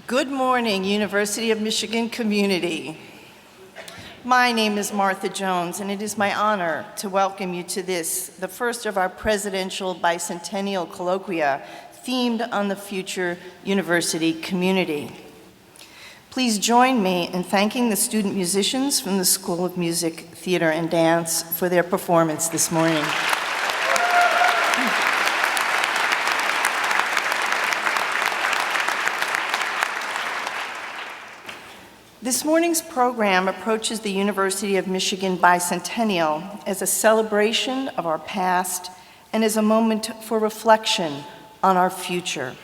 Good morning, University of Michigan community. My name is Martha Jones, and it is my honor to welcome you to this, the first of our presidential bicentennial colloquia themed on the future university community. Please join me in thanking the student musicians from the School of Music, Theater, and Dance for their performance this morning. This morning's program approaches the University of Michigan Bicentennial as a celebration of our past and as a moment for reflection on our future.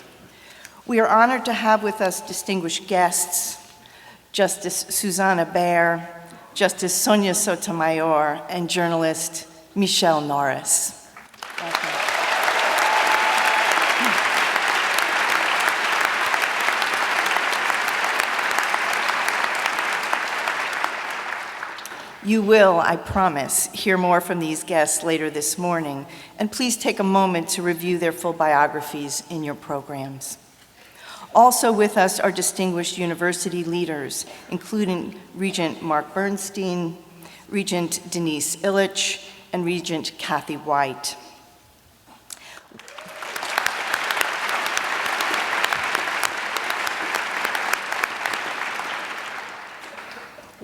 We are honored to have with us distinguished guests, Justice Susanne Baer, Justice Sonia Sotomayor, and journalist Michele Norris. Welcome. You will, I promise, hear more from these guests later this morning, and please take a moment to review their full biographies in your programs. Also with us are distinguished university leaders, including Regent Mark Bernstein, Regent Denise Illich, and Regent Kathy White.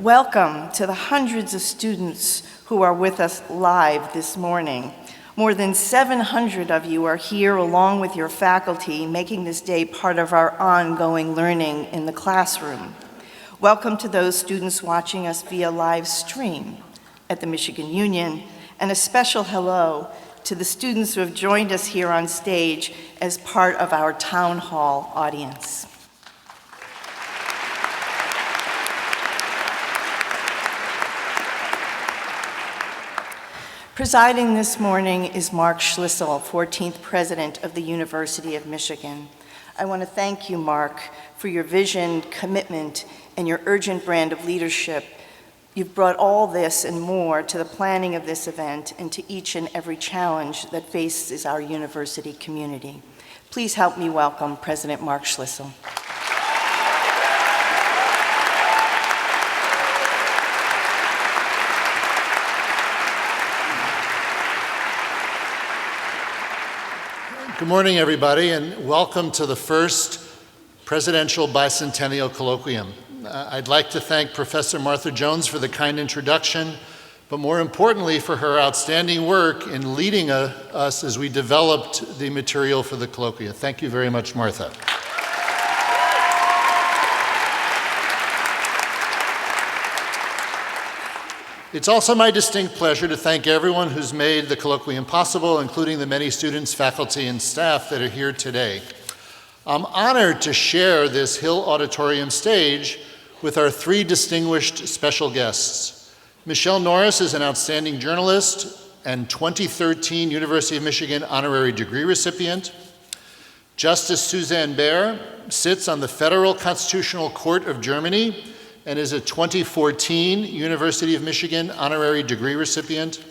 Welcome to the hundreds of students who are with us live this morning. More than 700 of you are here along with your faculty, making this day part of our ongoing learning in the classroom. Welcome to those students watching us via live stream at the Michigan Union, and a special hello to the students who have joined us here on stage as part of our town hall audience. Presiding this morning is Mark Schlissel, 14th President of the University of Michigan. I want to thank you, Mark, for your vision, commitment, and your urgent brand of leadership. You've brought all this and more to the planning of this event and to each and every challenge that faces our university community. Please help me welcome President Mark Schlissel. Good morning, everybody, and welcome to the first Presidential Bicentennial Colloquium. I'd like to thank Professor Martha Jones for the kind introduction, but more importantly for her outstanding work in leading us as we developed the material for the colloquia. Thank you very much, Martha. It's also my distinct pleasure to thank everyone who's made the colloquium possible, including the many students, faculty, and staff that are here today. I'm honored to share this Hill Auditorium stage with our three distinguished special guests. Michele Norris is an outstanding journalist and 2013 University of Michigan honorary degree recipient. Justice Susanne Baer sits on the Federal Constitutional Court of Germany and is a 2014 University of Michigan honorary degree recipient.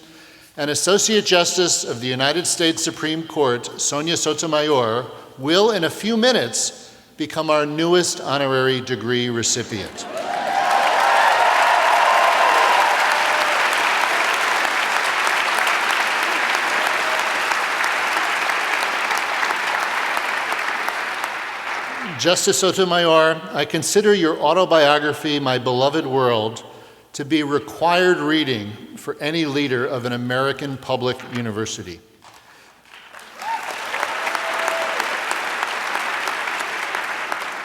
And Associate Justice of the United States Supreme Court, Sonia Sotomayor, will in a few minutes become our newest honorary degree recipient. Justice Sotomayor, I consider your autobiography, My Beloved World, to be required reading for any leader of an American public university.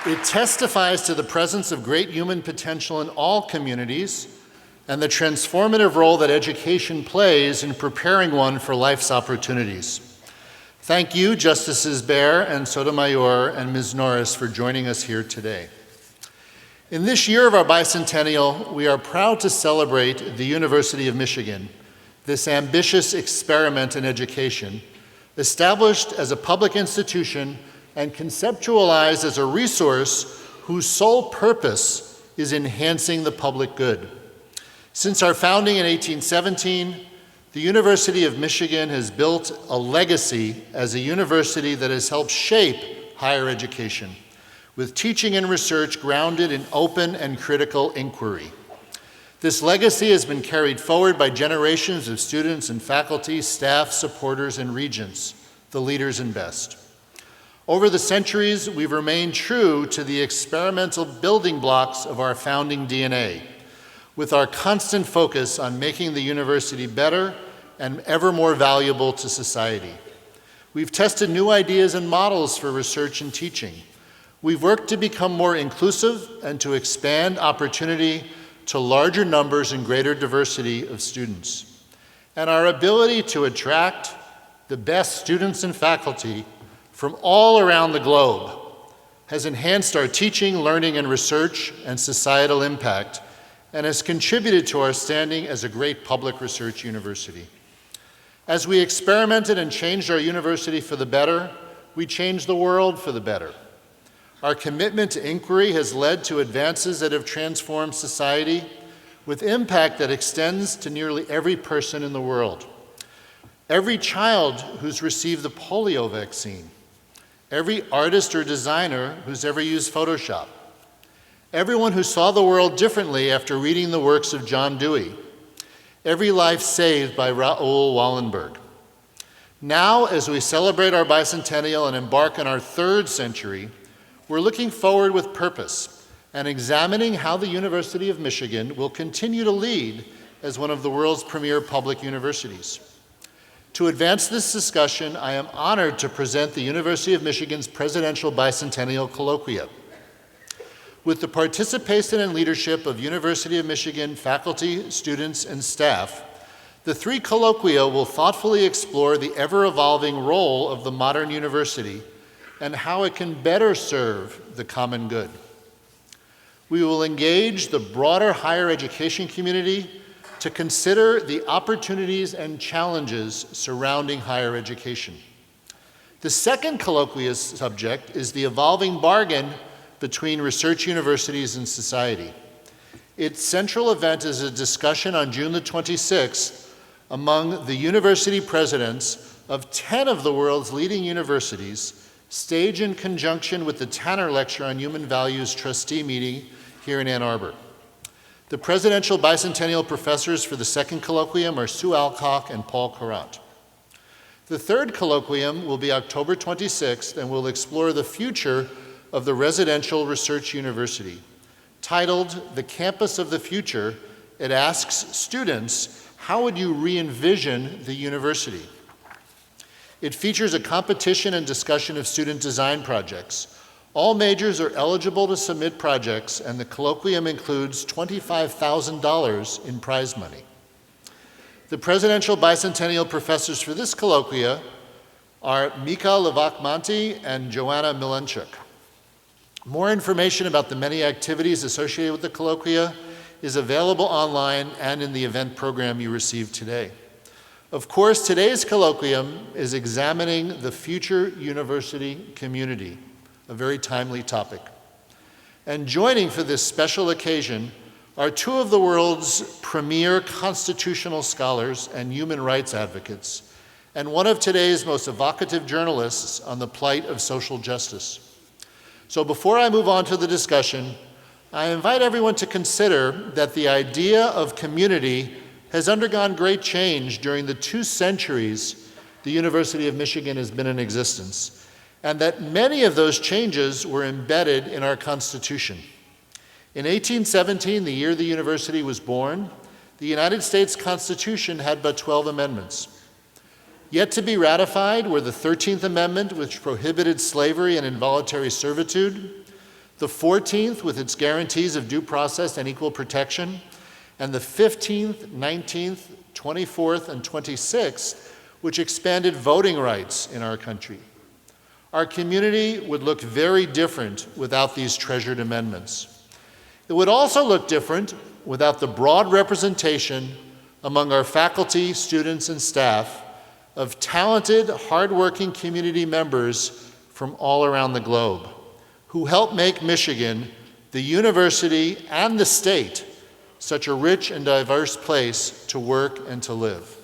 It testifies to the presence of great human potential in all communities and the transformative role that education plays in preparing one for life's opportunities. Thank you, Justices Baer and Sotomayor and Ms. Norris, for joining us here today. In this year of our bicentennial, we are proud to celebrate the University of Michigan, this ambitious experiment in education, established as a public institution and conceptualized as a resource whose sole purpose is enhancing the public good. Since our founding in 1817, the University of Michigan has built a legacy as a university that has helped shape higher education. with teaching and research grounded in open and critical inquiry. This legacy has been carried forward by generations of students and faculty, staff, supporters, and regents, the leaders and best. Over the centuries, we've remained true to the experimental building blocks of our founding DNA, with our constant focus on making the university better and ever more valuable to society. We've tested new ideas and models for research and teaching. We've worked to become more inclusive and to expand opportunity to larger numbers and greater diversity of students. And our ability to attract the best students and faculty from all around the globe has enhanced our teaching, learning, and research and societal impact, and has contributed to our standing as a great public research university. As we experimented and changed our university for the better, we changed the world for the better. Our commitment to inquiry has led to advances that have transformed society with impact that extends to nearly every person in the world. Every child who's received the polio vaccine, every artist or designer who's ever used Photoshop, everyone who saw the world differently after reading the works of John Dewey, every life saved by Raoul Wallenberg. Now, as we celebrate our bicentennial and embark on our third century, we're looking forward with purpose and examining how the University of Michigan will continue to lead as one of the world's premier public universities. To advance this discussion, I am honored to present the University of Michigan's Presidential Bicentennial Colloquium. With the participation and leadership of University of Michigan faculty, students, and staff, the three colloquia will thoughtfully explore the ever-evolving role of the modern university and how it can better serve the common good. We will engage the broader higher education community to consider the opportunities and challenges surrounding higher education. The second colloquial subject is the evolving bargain between research universities and society. Its central event is a discussion on June the 26th among the university presidents of 10 of the world's leading universities, staged in conjunction with the Tanner Lecture on Human Values trustee meeting here in Ann Arbor. The presidential bicentennial professors for the second colloquium are Sue Alcock and Paul Carant. The third colloquium will be October 26th and will explore the future of the residential research university. Titled The Campus of the Future, it asks students, how would you re-envision the university? It features a competition and discussion of student design projects. All majors are eligible to submit projects, and the colloquium includes $25,000 in prize money. The presidential bicentennial professors for this colloquia are Mika Levak-Monti and Joanna Milenchuk. More information about the many activities associated with the colloquia is available online and in the event program you received today. Of course, today's colloquium is examining the future university community, a very timely topic. And joining for this special occasion are two of the world's premier constitutional scholars and human rights advocates, and one of today's most evocative journalists on the plight of social justice. So before I move on to the discussion, I invite everyone to consider that the idea of community has undergone great change during the 2 centuries the University of Michigan has been in existence, and that many of those changes were embedded in our Constitution. In 1817, the year the university was born, the United States Constitution had but 12 amendments. Yet to be ratified were the 13th Amendment, which prohibited slavery and involuntary servitude, the 14th, with its guarantees of due process and equal protection, and the 15th, 19th, 24th, and 26th, which expanded voting rights in our country. Our community would look very different without these treasured amendments. It would also look different without the broad representation among our faculty, students, and staff of talented, hardworking community members from all around the globe who help make Michigan, the university, and the state such a rich and diverse place to work and to live.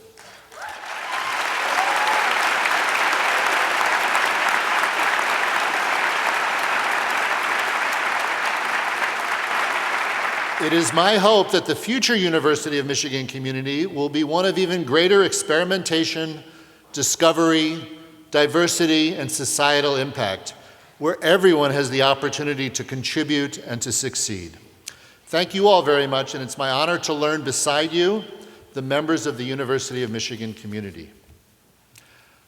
It is my hope that the future University of Michigan community will be one of even greater experimentation, discovery, diversity, and societal impact, where everyone has the opportunity to contribute and to succeed. Thank you all very much, and it's my honor to learn beside you, the members of the University of Michigan community.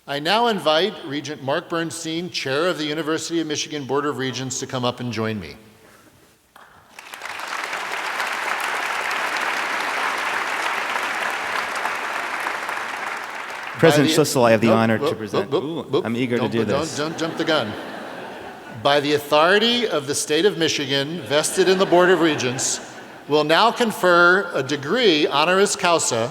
I now invite Regent Mark Bernstein, Chair of the University of Michigan Board of Regents, to come up and join me. President Schlissel, I have the honor to present. I'm eager to do this. Don't jump the gun. By the authority of the state of Michigan, vested in the Board of Regents, will now confer a degree honoris causa,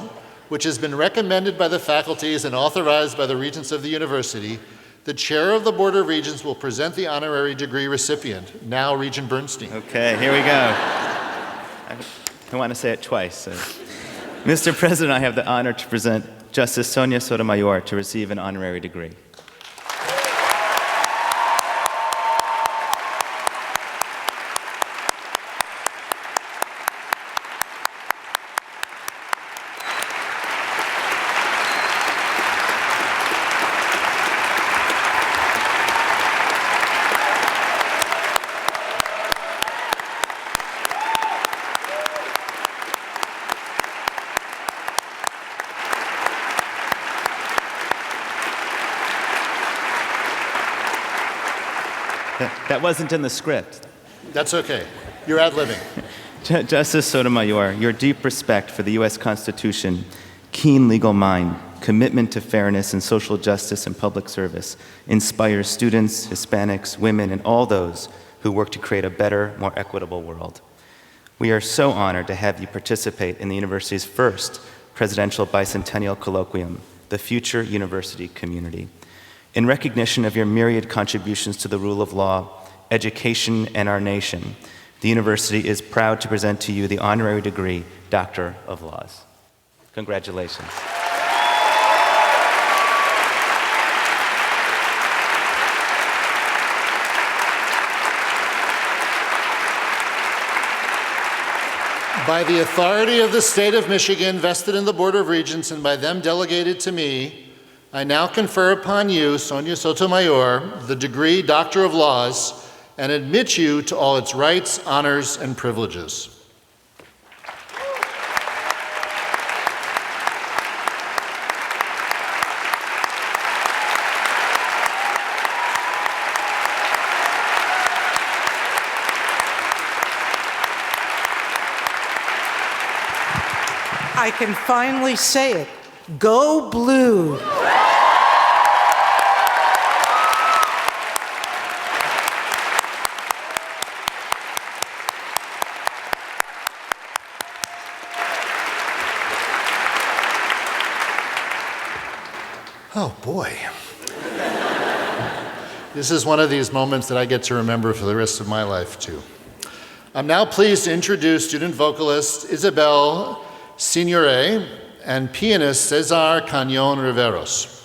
which has been recommended by the faculties and authorized by the Regents of the University. The Chair of the Board of Regents will present the honorary degree recipient. Now, Regent Bernstein. Okay, here we go. I want to say it twice. Mr. President, I have the honor to present Justice Sonia Sotomayor to receive an honorary degree. That wasn't in the script. That's okay. You're ad-libbing. Justice Sotomayor, your deep respect for the U.S. Constitution, keen legal mind, commitment to fairness and social justice and public service inspires students, Hispanics, women, and all those who work to create a better, more equitable world. We are so honored to have you participate in the university's first presidential bicentennial colloquium, the Future University Community. In recognition of your myriad contributions to the rule of law, education, and our nation, the university is proud to present to you the honorary degree, Doctor of Laws. Congratulations. By the authority of the state of Michigan, vested in the Board of Regents, and by them delegated to me, I now confer upon you, Sonia Sotomayor, the degree Doctor of Laws, and admit you to all its rights, honors, and privileges. I can finally say it. Go Blue! Oh boy. This is one of these moments that I get to remember for the rest of my life too. I'm now pleased to introduce student vocalist Isabel Signore and pianist Cesar Cañón Riveros.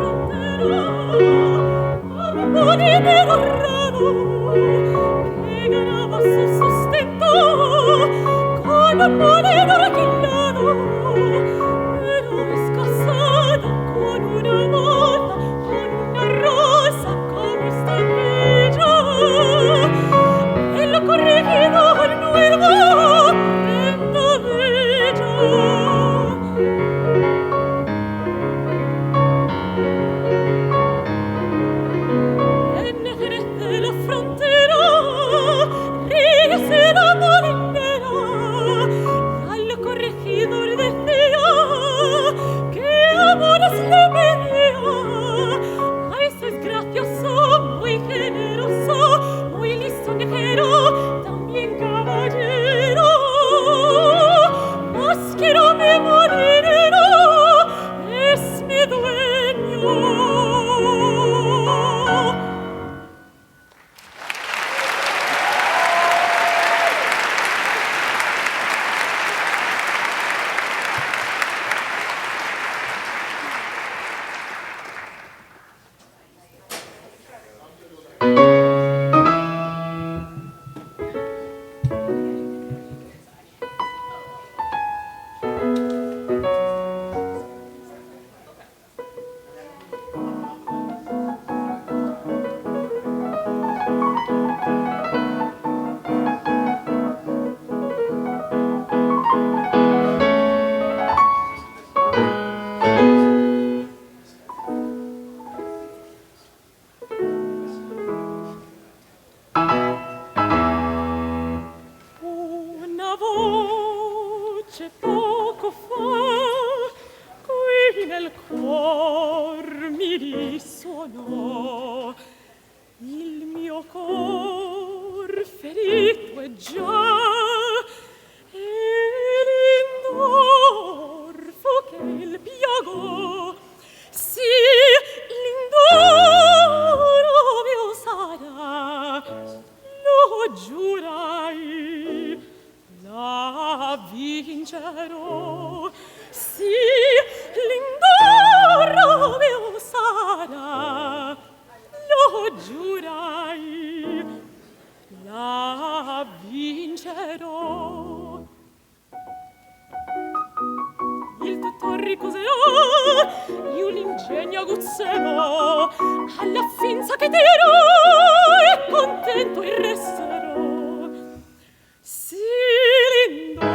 Oh ferito è già, e l'indorfo che il piago, sì, l'indoro mio sarà, lo giurai, la vincerò, sì, l'indoro mio sarà, lo giurai, la vincerò. Il tutto ricuserò, io l'ingegno aguzzerò, alla finza che dirò, e contento il resterò. Sì, l'indoro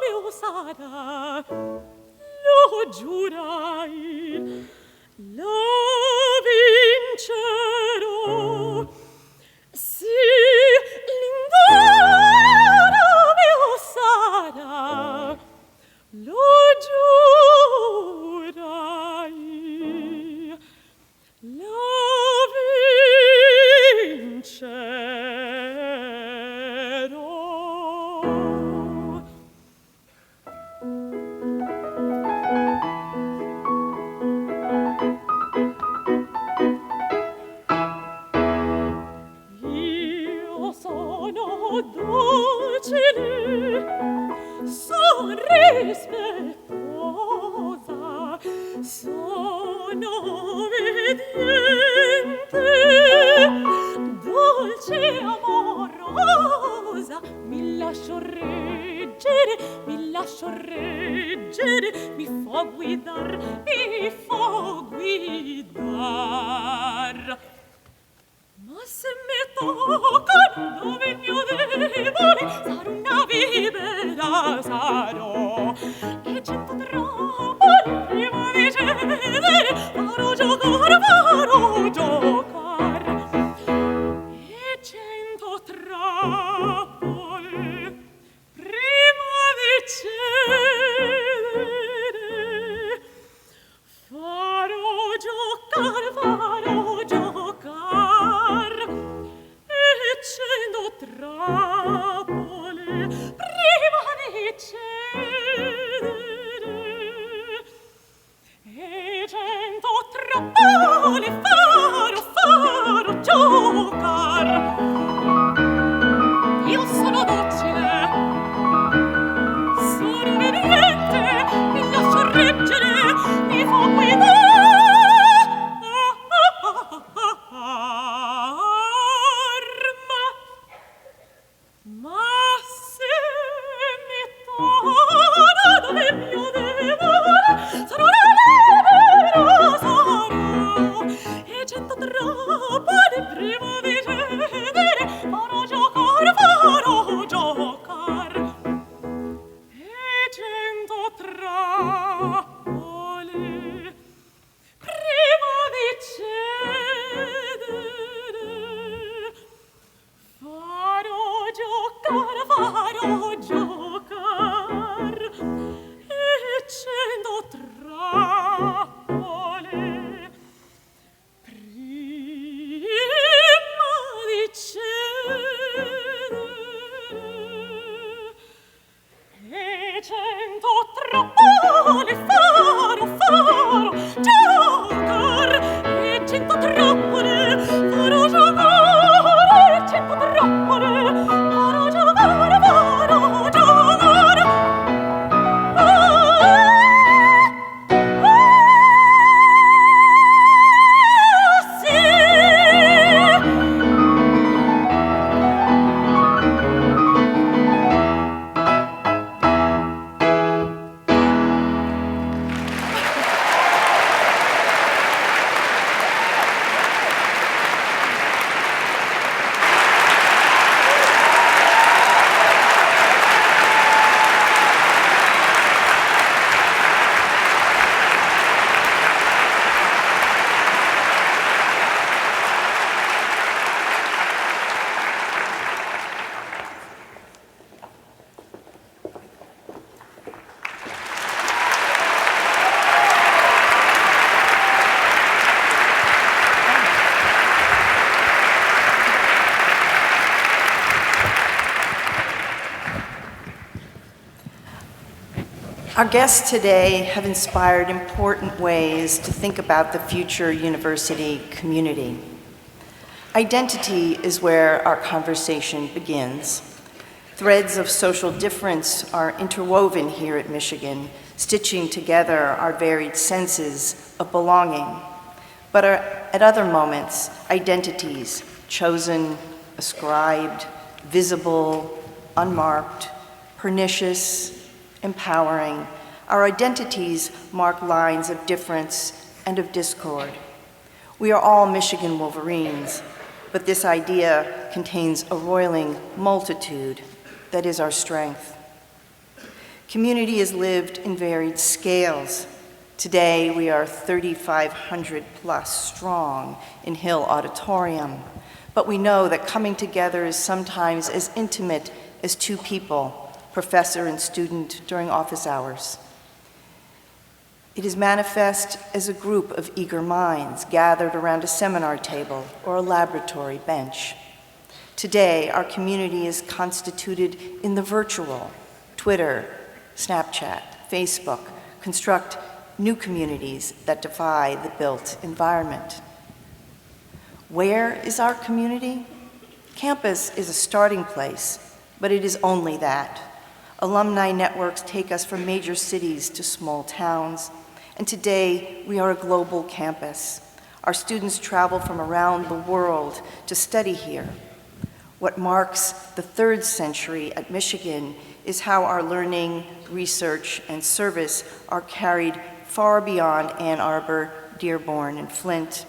mio sarà, lo giurai, lo vincerò. Sì, l'indoro mio sarà, lo giurai, lo vincerò. Io sono docile, son rispettosa, sono obbediente, dolce e amorosa, mi lascio reggere, mi fo guidar, Ma se mi toccano dove il mio debole, sarò una vivera, sarò, e cento trappole prima di cedere, farò giocar, e cento trappole prima di cedere, farò giocar, e cento trappole prima di cedere, e cento trappole farò giocar. Io sono docile, sono obbediente, mi lascio reggere, mi fo guidare. Our guests today have inspired important ways to think about the future university community. Identity is where our conversation begins. Threads of social difference are interwoven here at Michigan, stitching together our varied senses of belonging. But at other moments, identities, chosen, ascribed, visible, unmarked, pernicious, empowering, our identities mark lines of difference and of discord. We are all Michigan Wolverines, but this idea contains a roiling multitude that is our strength. Community is lived in varied scales. Today, we are 3,500 plus strong in Hill Auditorium, but we know that coming together is sometimes as intimate as two people, professor and student, during office hours. It is manifest as a group of eager minds gathered around a seminar table or a laboratory bench. Today, our community is constituted in the virtual. Twitter, Snapchat, Facebook construct new communities that defy the built environment. Where is our community? Campus is a starting place, but it is only that. Alumni networks take us from major cities to small towns, and today we are a global campus. Our students travel from around the world to study here. What marks the third century at Michigan is how our learning, research, and service are carried far beyond Ann Arbor, Dearborn, and Flint.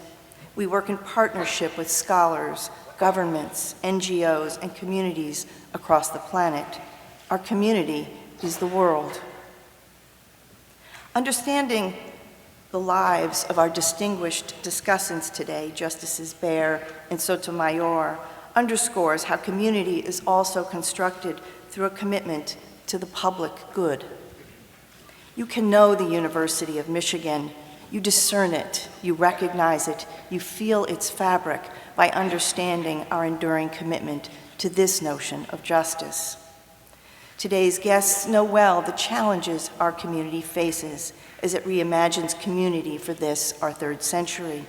We work in partnership with scholars, governments, NGOs, and communities across the planet. Our community is the world. Understanding the lives of our distinguished discussants today, Justices Baer and Sotomayor, underscores how community is also constructed through a commitment to the public good. You can know the University of Michigan, you discern it, you recognize it, you feel its fabric by understanding our enduring commitment to this notion of justice. Today's guests know well the challenges our community faces as it reimagines community for this, our third century.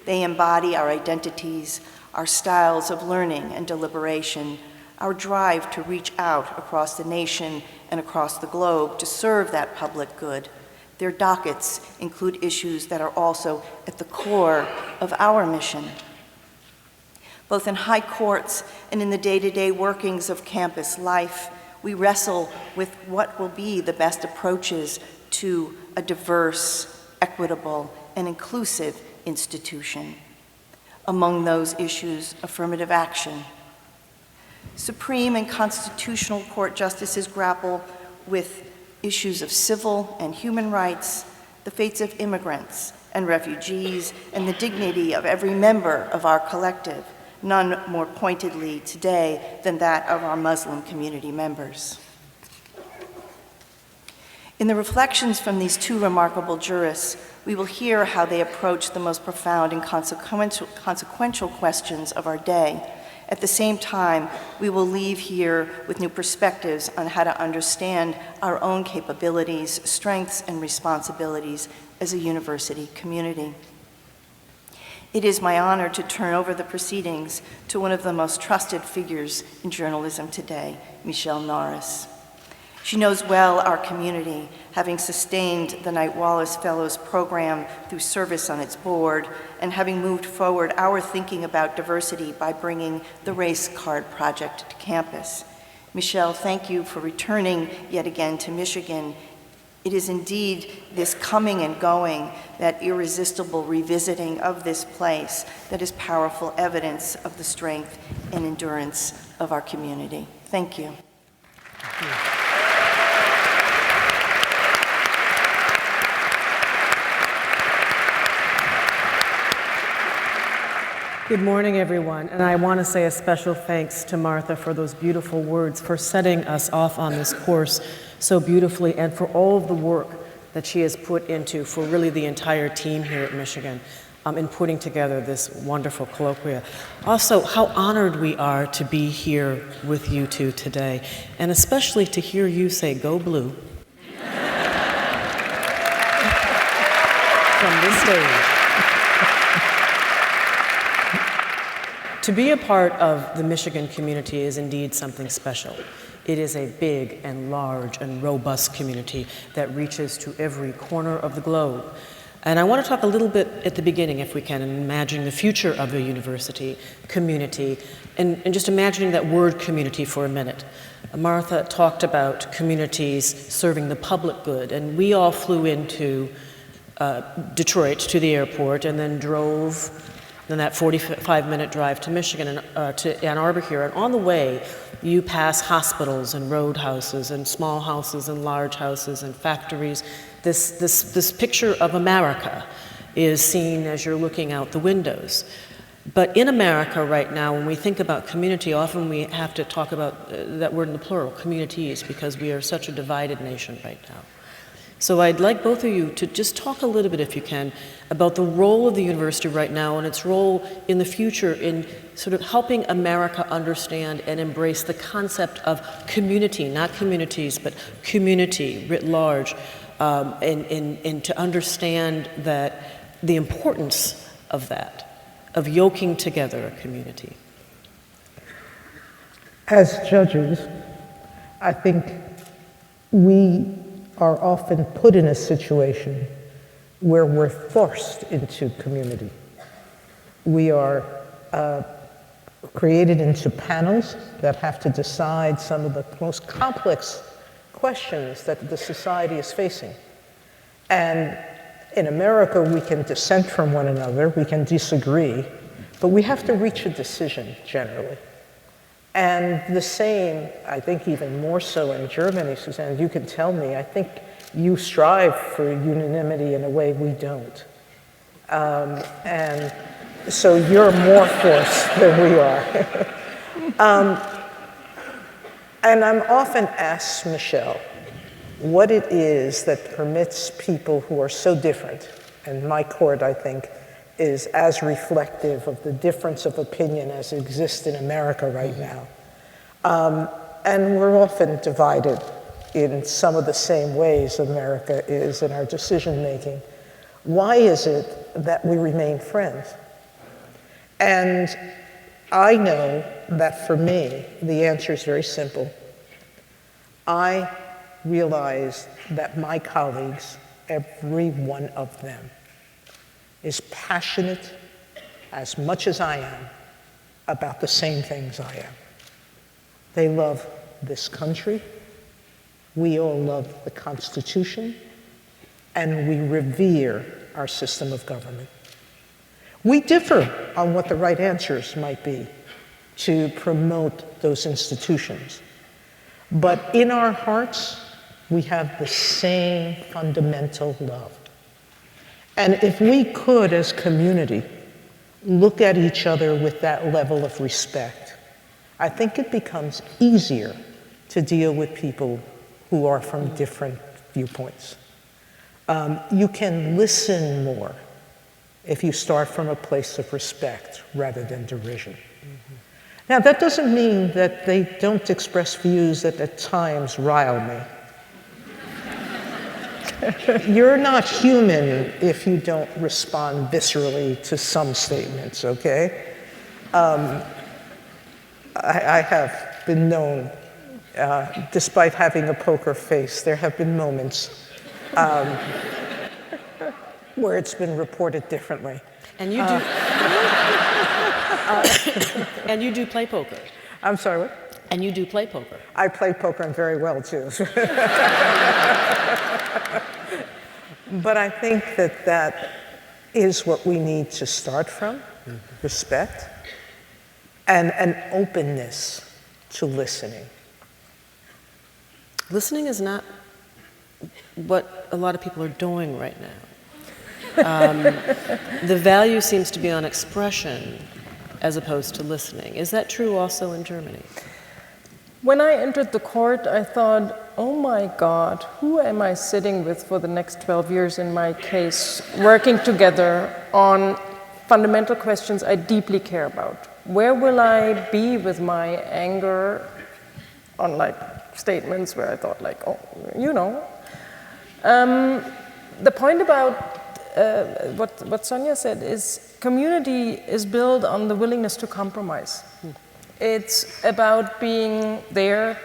They embody our identities, our styles of learning and deliberation, our drive to reach out across the nation and across the globe to serve that public good. Their dockets include issues that are also at the core of our mission. Both in high courts and in the day-to-day workings of campus life, we wrestle with what will be the best approaches to a diverse, equitable, and inclusive institution. Among those issues, affirmative action. Supreme and Constitutional Court justices grapple with issues of civil and human rights, the fates of immigrants and refugees, and the dignity of every member of our collective, none more pointedly today than that of our Muslim community members. In the reflections from these two remarkable jurists, we will hear how they approach the most profound and consequential questions of our day. At the same time, we will leave here with new perspectives on how to understand our own capabilities, strengths, and responsibilities as a university community. It is my honor to turn over the proceedings to one of the most trusted figures in journalism today, Michele Norris. She knows well our community, having sustained the Knight Wallace Fellows Program through service on its board, and having moved forward our thinking about diversity by bringing the Race Card Project to campus. Michele, thank you for returning yet again to Michigan. It is indeed this coming and going, that irresistible revisiting of this place, that is powerful evidence of the strength and endurance of our community. Thank you. Thank you. Good morning, everyone, and I want to say a special thanks to Martha for those beautiful words, for setting us off on this course so beautifully, and for all of the work that she has put into, for really the entire team here at Michigan, in putting together this wonderful colloquia. Also, how honored we are to be here with you two today, and especially to hear you say, "Go Blue." from this stage. To be a part of the Michigan community is indeed something special. It is a big and large and robust community that reaches to every corner of the globe. And I want to talk a little bit at the beginning, if we can, and imagining the future of the university community, and just imagining that word community for a minute. Martha talked about communities serving the public good, and we all flew into Detroit to the airport and then drove that 45-minute drive to Michigan and to Ann Arbor here. And on the way, you pass hospitals and roadhouses and small houses and large houses and factories. This picture of America is seen as you're looking out the windows. But in America right now, when we think about community, often we have to talk about that word in the plural, communities, because we are such a divided nation right now. So I'd like both of you to just talk a little bit, if you can, about the role of the university right now and its role in the future in sort of helping America understand and embrace the concept of community, not communities, but community writ large, and to understand that the importance of that, of yoking together a community. As judges, I think we are often put in a situation where we're forced into community. We are created into panels that have to decide some of the most complex questions that the society is facing. And in America, we can dissent from one another, we can disagree, but we have to reach a decision generally. And the same, I think even more so in Germany, Susanne, you can tell me, I think you strive for unanimity in a way we don't. And so you're more forced than we are. And I'm often asked, Michele, what it is that permits people who are so different, and my court, I think, is as reflective of the difference of opinion as exists in America right now. And we're often divided in some of the same ways America is in our decision making. Why is it that we remain friends? And I know that for me, the answer is very simple. I realize that my colleagues, every one of them, is passionate as much as I am about the same things I am. They love this country, we all love the Constitution, and we revere our system of government. We differ on what the right answers might be to promote those institutions, but in our hearts, we have the same fundamental love. And if we could, as community, look at each other with that level of respect, I think it becomes easier to deal with people who are from different viewpoints. You can listen more if you start from a place of respect rather than derision. Now, that doesn't mean that they don't express views that at times rile me. You're not human if you don't respond viscerally to some statements, okay? I have been known, despite having a poker face, there have been moments where it's been reported differently. And you do, and you do play poker. I'm sorry, what? And you do play poker. I play poker and very well, too. But I think that that is what we need to start from, respect, and an openness to listening. Listening is not what a lot of people are doing right now. The value seems to be on expression as opposed to listening. Is that true also in Germany? When I entered the court, I thought, oh my God, who am I sitting with for the next 12 years in my case, working together on fundamental questions I deeply care about? Where will I be with my anger on like statements where I thought like, oh, you know. The point about what Sonia said is community is built on the willingness to compromise. It's about being there,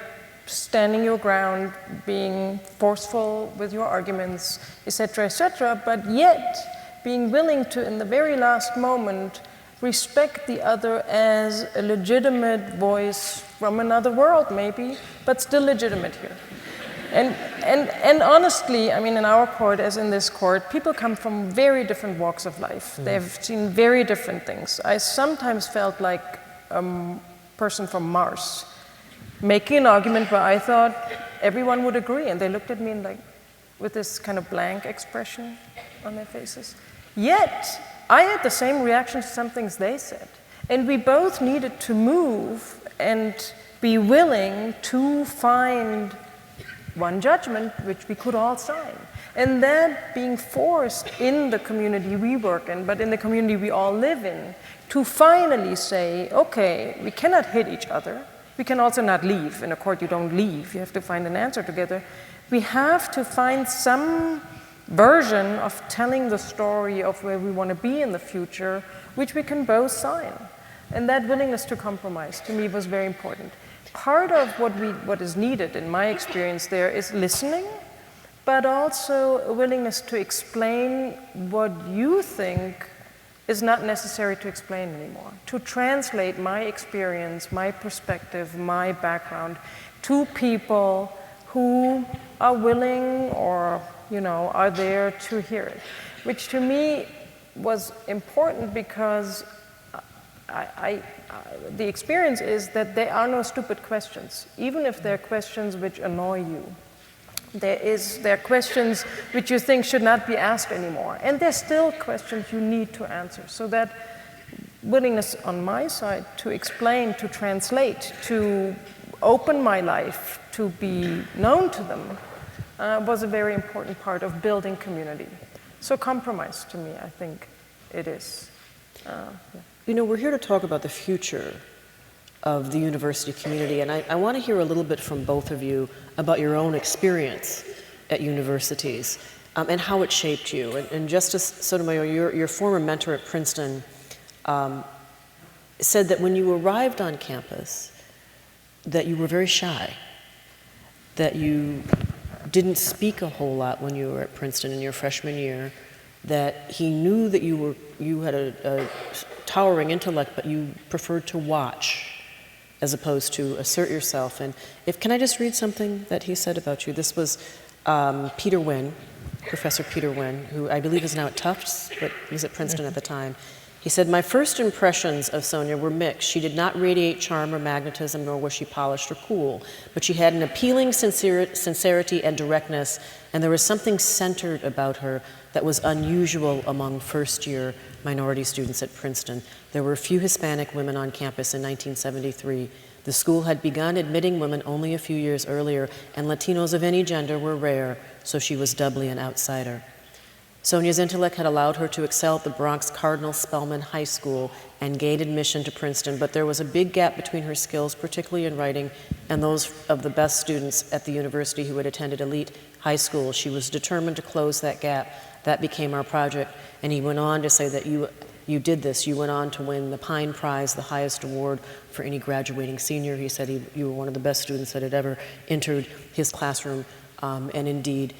standing your ground, being forceful with your arguments, etc., but yet being willing to, in the very last moment, respect the other as a legitimate voice from another world, maybe, but still legitimate here. And honestly, I mean, in our court, as in this court, people come from very different walks of life. They've seen very different things. I sometimes felt like a person from Mars, making an argument where I thought everyone would agree, and they looked at me and like, with this kind of blank expression on their faces. Yet, I had the same reaction to some things they said. And we both needed to move and be willing to find one judgment which we could all sign. And that being forced in the community we work in, but in the community we all live in, to finally say, okay, we cannot hit each other. We can also not leave. In a court, you don't leave. You have to find an answer together. We have to find some version of telling the story of where we want to be in the future, which we can both sign. And that willingness to compromise, to me, was very important. Part of what is needed, in my experience there, is listening, but also a willingness to explain what you think is not necessary to explain anymore. To translate my experience, my perspective, my background to people who are willing or, you know, are there to hear it, which to me was important because the experience is that there are no stupid questions, even if there are questions which annoy you. There are questions which you think should not be asked anymore, and there's still questions you need to answer. So that willingness on my side to explain, to translate, to open my life, to be known to them, was a very important part of building community. So compromise, to me, I think it is. Yeah. You know, we're here to talk about the future of the university community, and I want to hear a little bit from both of you about your own experience at universities and how it shaped you. And Justice Sotomayor, your former mentor at Princeton, said that when you arrived on campus, that you were very shy, that you didn't speak a whole lot when you were at Princeton in your freshman year, that he knew that you had a towering intellect, but you preferred to watch as opposed to assert yourself. And can I just read something that he said about you? This was Peter Wynn, Professor Peter Wynn, who I believe is now at Tufts, but he was at Princeton at the time. He said, "My first impressions of Sonia were mixed. She did not radiate charm or magnetism, nor was she polished or cool, but she had an appealing sincerity and directness, and there was something centered about her that was unusual among first-year minority students at Princeton. There were few Hispanic women on campus in 1973. The school had begun admitting women only a few years earlier, and Latinos of any gender were rare, so she was doubly an outsider. Sonia's intellect had allowed her to excel at the Bronx Cardinal Spellman High School and gained admission to Princeton, but there was a big gap between her skills, particularly in writing, and those of the best students at the university who had attended elite high school. She was determined to close that gap. That became our project." And he went on to say that you did this. You went on to win the Pine Prize, the highest award for any graduating senior. He said you were one of the best students that had ever entered his classroom, and indeed,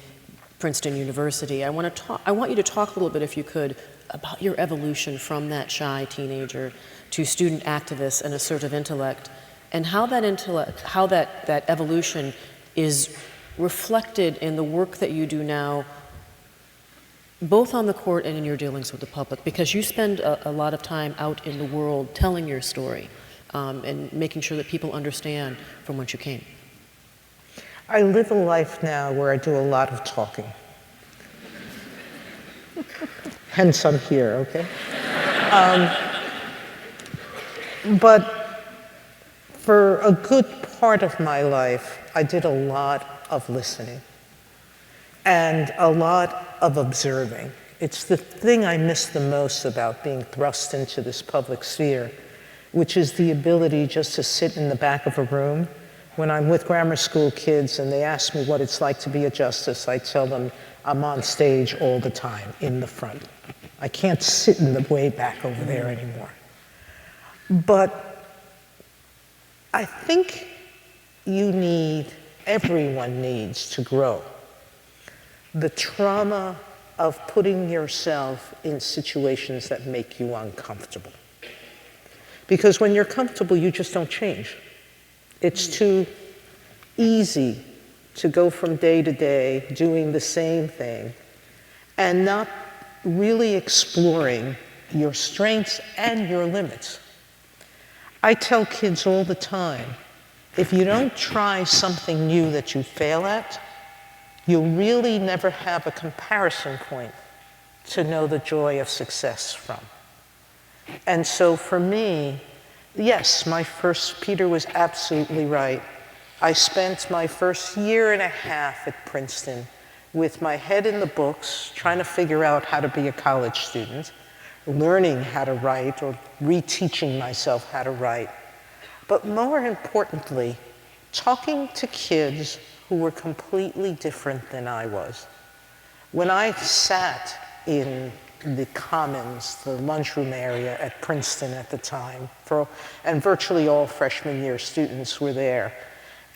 Princeton University. I want you to talk a little bit, if you could, about your evolution from that shy teenager to student activist and assertive intellect, and how that evolution is reflected in the work that you do now, both on the court and in your dealings with the public, because you spend a lot of time out in the world telling your story and making sure that people understand from whence you came. I live a life now where I do a lot of talking. Hence, I'm here, okay? But for a good part of my life, I did a lot of listening and a lot of observing. It's the thing I miss the most about being thrust into this public sphere, which is the ability just to sit in the back of a room When I'm with grammar school kids and they ask me what it's like to be a justice, I tell them I'm on stage all the time, in the front. I can't sit in the way back over there anymore. But I think everyone needs to grow. The trauma of putting yourself in situations that make you uncomfortable. Because when you're comfortable, you just don't change. It's too easy to go from day to day doing the same thing and not really exploring your strengths and your limits. I tell kids all the time, if you don't try something new that you fail at, you'll really never have a comparison point to know the joy of success from. And so for me, yes, Peter was absolutely right. I spent my first year and a half at Princeton with my head in the books, trying to figure out how to be a college student, learning how to write or reteaching myself how to write. But more importantly, talking to kids who were completely different than I was. When I sat in the Commons, the lunchroom area at Princeton at the time, and virtually all freshman year students were there,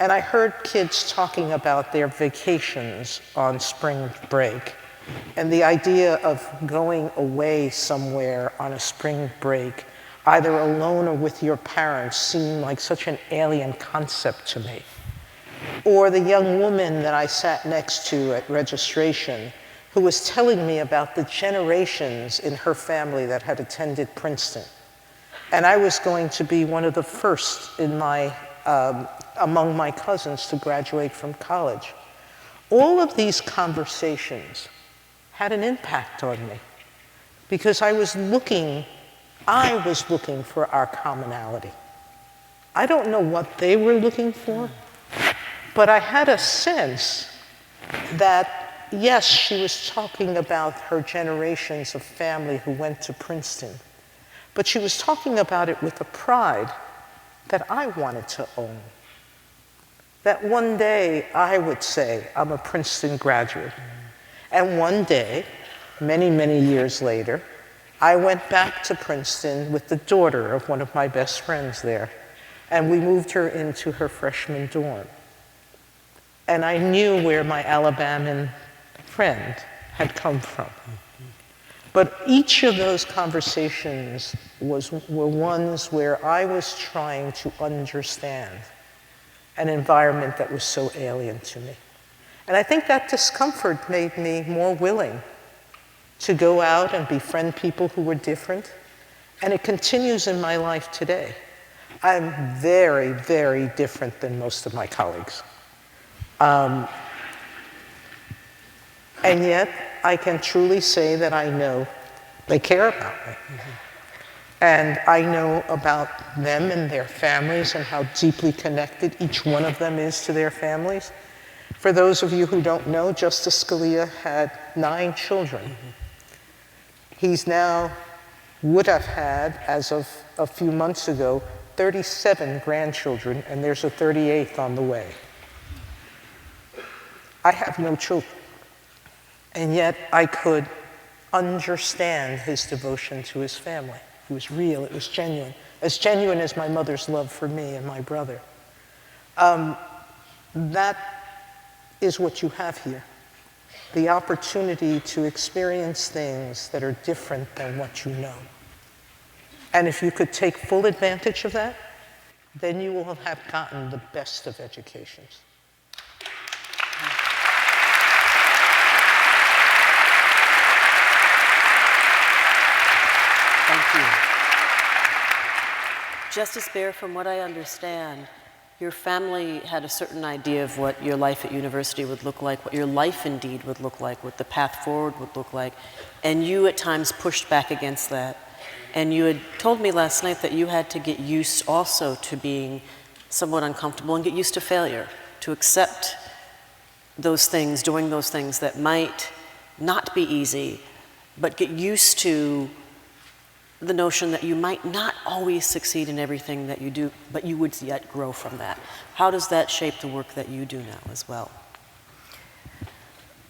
and I heard kids talking about their vacations on spring break, and the idea of going away somewhere on a spring break, either alone or with your parents, seemed like such an alien concept to me. Or the young woman that I sat next to at registration, who was telling me about the generations in her family that had attended Princeton. And I was going to be one of the first in among my cousins to graduate from college. All of these conversations had an impact on me because I was looking for our commonality. I don't know what they were looking for, but I had a sense that, yes, she was talking about her generations of family who went to Princeton, but she was talking about it with a pride that I wanted to own. That one day I would say, I'm a Princeton graduate. And one day, many, many years later, I went back to Princeton with the daughter of one of my best friends there, and we moved her into her freshman dorm. And I knew where my Alabama friend had come from. But each of those conversations were ones where I was trying to understand an environment that was so alien to me. And I think that discomfort made me more willing to go out and befriend people who were different. And it continues in my life today. I'm very, very different than most of my colleagues. And yet, I can truly say that I know they care about me. And I know about them and their families and how deeply connected each one of them is to their families. For those of you who don't know, Justice Scalia had 9 children. He's now would have had, as of a few months ago, 37 grandchildren, and there's a 38th on the way. I have no children. And yet I could understand his devotion to his family. It was real, it was genuine. As genuine as my mother's love for me and my brother. That is what you have here. The opportunity to experience things that are different than what you know. And if you could take full advantage of that, then you will have gotten the best of educations. Thank you. Justice Baer, from what I understand, your family had a certain idea of what your life at university would look like, what your life indeed would look like, what the path forward would look like, and you at times pushed back against that. And you had told me last night that you had to get used also to being somewhat uncomfortable and get used to failure, to accept those things, doing those things that might not be easy, but get used to the notion that you might not always succeed in everything that you do, but you would yet grow from that. How does that shape the work that you do now as well?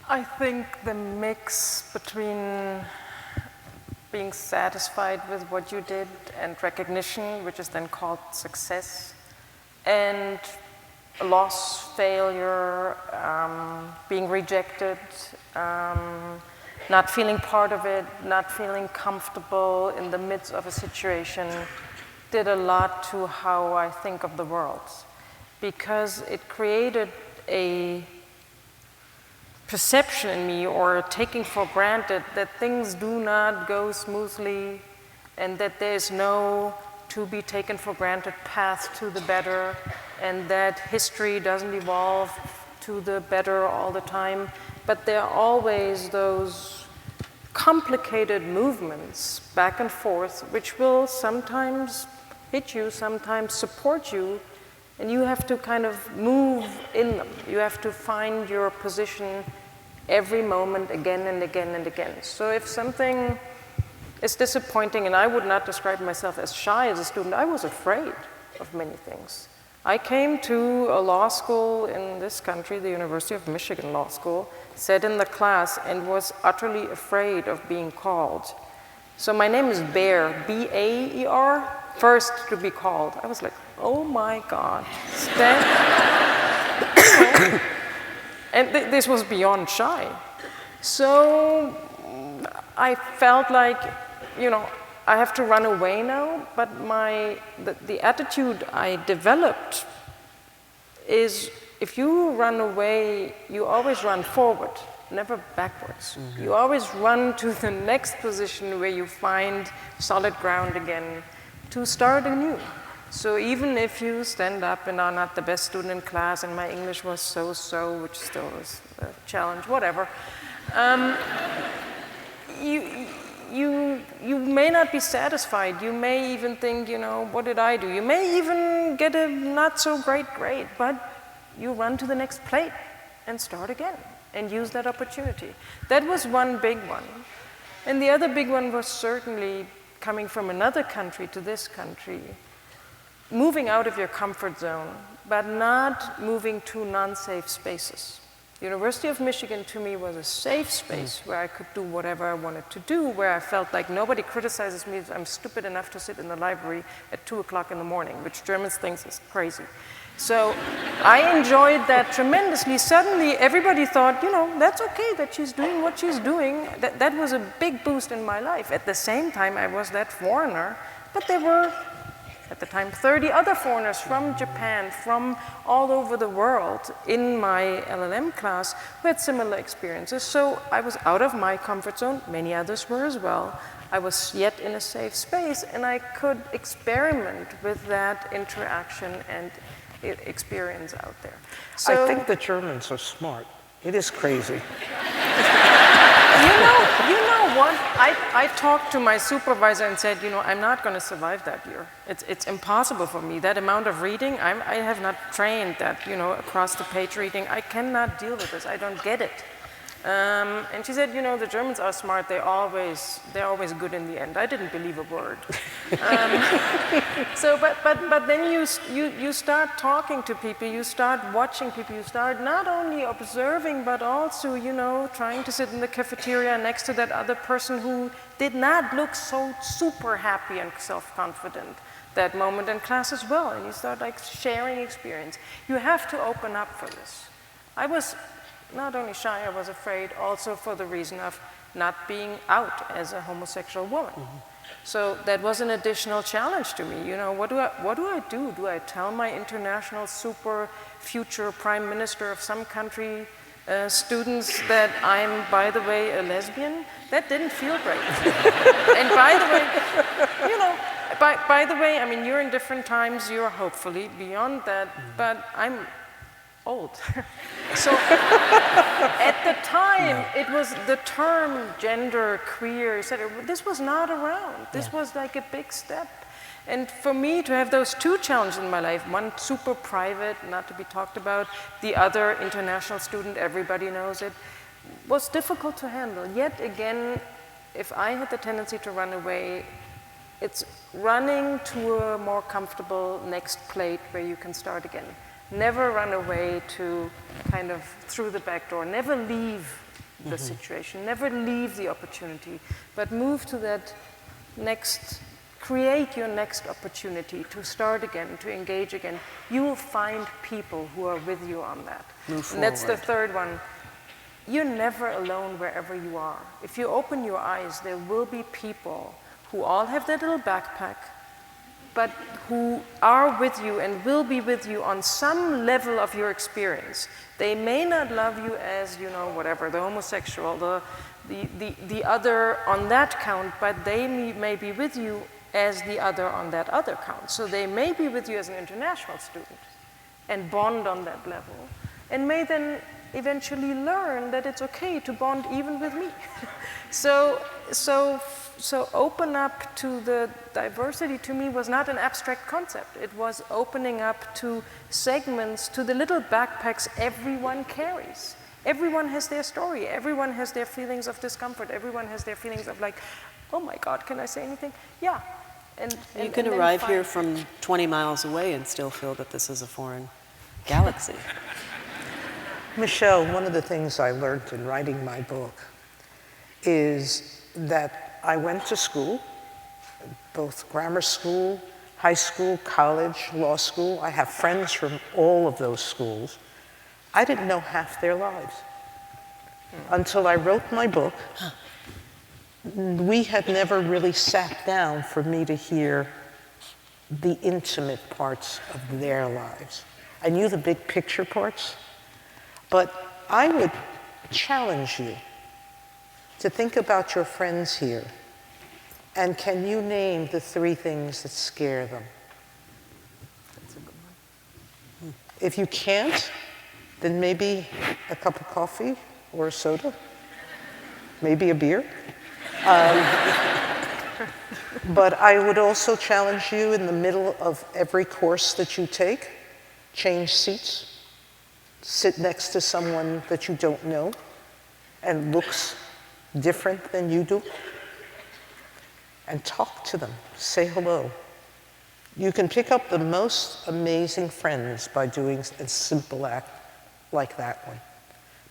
I think the mix between being satisfied with what you did and recognition, which is then called success, and loss, failure, being rejected, not feeling part of it, not feeling comfortable in the midst of a situation, did a lot to how I think of the world, because it created a perception in me, or taking for granted, that things do not go smoothly and that there's no to be taken for granted path to the better, and that history doesn't evolve to the better all the time, but there are always those complicated movements back and forth, which will sometimes hit you, sometimes support you, and you have to kind of move in them. You have to find your position every moment again and again and again. So if something is disappointing, and I would not describe myself as shy as a student, I was afraid of many things. I came to a law school in this country, the University of Michigan Law School, sat in the class and was utterly afraid of being called. So my name is Baer, B-A-E-R, first to be called. I was like, oh my God. And this was beyond shy. So I felt like, you know, I have to run away now, but the attitude I developed is, if you run away, you always run forward, never backwards. Mm-hmm. You always run to the next position where you find solid ground again to start anew. So even if you stand up and are not the best student in class, and my English was so-so, which still is a challenge, whatever, you may not be satisfied. You may even think, you know, what did I do? You may even get a not so great grade, but you run to the next plate and start again and use that opportunity. That was one big one. And the other big one was certainly coming from another country to this country, moving out of your comfort zone, but not moving to non-safe spaces. The University of Michigan, to me, was a safe space where I could do whatever I wanted to do, where I felt like nobody criticizes me if I'm stupid enough to sit in the library at 2 o'clock in the morning, which Germans think is crazy. So I enjoyed that tremendously. Suddenly, everybody thought, you know, that's okay that she's doing what she's doing. That was a big boost in my life. At the same time, I was that foreigner, but there were, at the time, 30 other foreigners from Japan, from all over the world in my LLM class who had similar experiences. So I was out of my comfort zone. Many others were as well. I was yet in a safe space, and I could experiment with that interaction and experience out there. So, I think the Germans are smart. It is crazy. You know what? I talked to my supervisor and said, you know, I'm not going to survive that year. It's impossible for me. That amount of reading, I have not trained that, you know, across the page reading. I cannot deal with this. I don't get it. And she said, you know, the Germans are smart. They're always good in the end. I didn't believe a word. But then you start talking to people, you start watching people, you start not only observing, but also, you know, trying to sit in the cafeteria next to that other person who did not look so super happy and self-confident that moment in class as well. And you start like sharing experience. You have to open up for this. I was not only shy, I was afraid also for the reason of not being out as a homosexual woman. Mm-hmm. So that was an additional challenge to me. You know, what do I do? Do I tell my international super future prime minister of some country students that I'm, by the way, a lesbian? That didn't feel great. And by the way, you know, by the way, I mean, you're in different times, you're hopefully beyond that, but I'm old. So at the time, it was the term gender, queer, etc. This was not around. This was like a big step. And for me to have those two challenges in my life, one super private, not to be talked about, the other international student, everybody knows it, was difficult to handle. Yet again, if I had the tendency to run away, It's running to a more comfortable next plate where you can start again. Never run away to kind of through the back door. Never leave the situation. Never leave the opportunity, but move to that next, create your next opportunity to start again, to engage again. You will find people who are with you on that. And that's the third one. You're never alone wherever you are. If you open your eyes, there will be people who all have their little backpack, but who are with you and will be with you on some level of your experience. They may not love you as, you know, whatever, the homosexual, the other on that count, but they may be with you as the other on that other count. So they may be with you as an international student and bond on that level, and may then eventually learn that it's okay to bond even with me. So open up to the diversity, to me, was not an abstract concept. It was opening up to segments, to the little backpacks everyone carries. Everyone has their story. Everyone has their feelings of discomfort. Everyone has their feelings of like, oh my God, can I say anything? Yeah. And you can arrive here from 20 miles away and still feel that this is a foreign galaxy. Michele, one of the things I learned in writing my book is that I went to school, both grammar school, high school, college, law school. I have friends from all of those schools. I didn't know half their lives until I wrote my book. We had never really sat down for me to hear the intimate parts of their lives. I knew the big picture parts, but I would challenge you to think about your friends here, and can you name the 3 things that scare them? That's a good one. If you can't, then maybe a cup of coffee or a soda, maybe a beer. But I would also challenge you in the middle of every course that you take, change seats, sit next to someone that you don't know and looks different than you do, and talk to them, say hello. You can pick up the most amazing friends by doing a simple act like that one.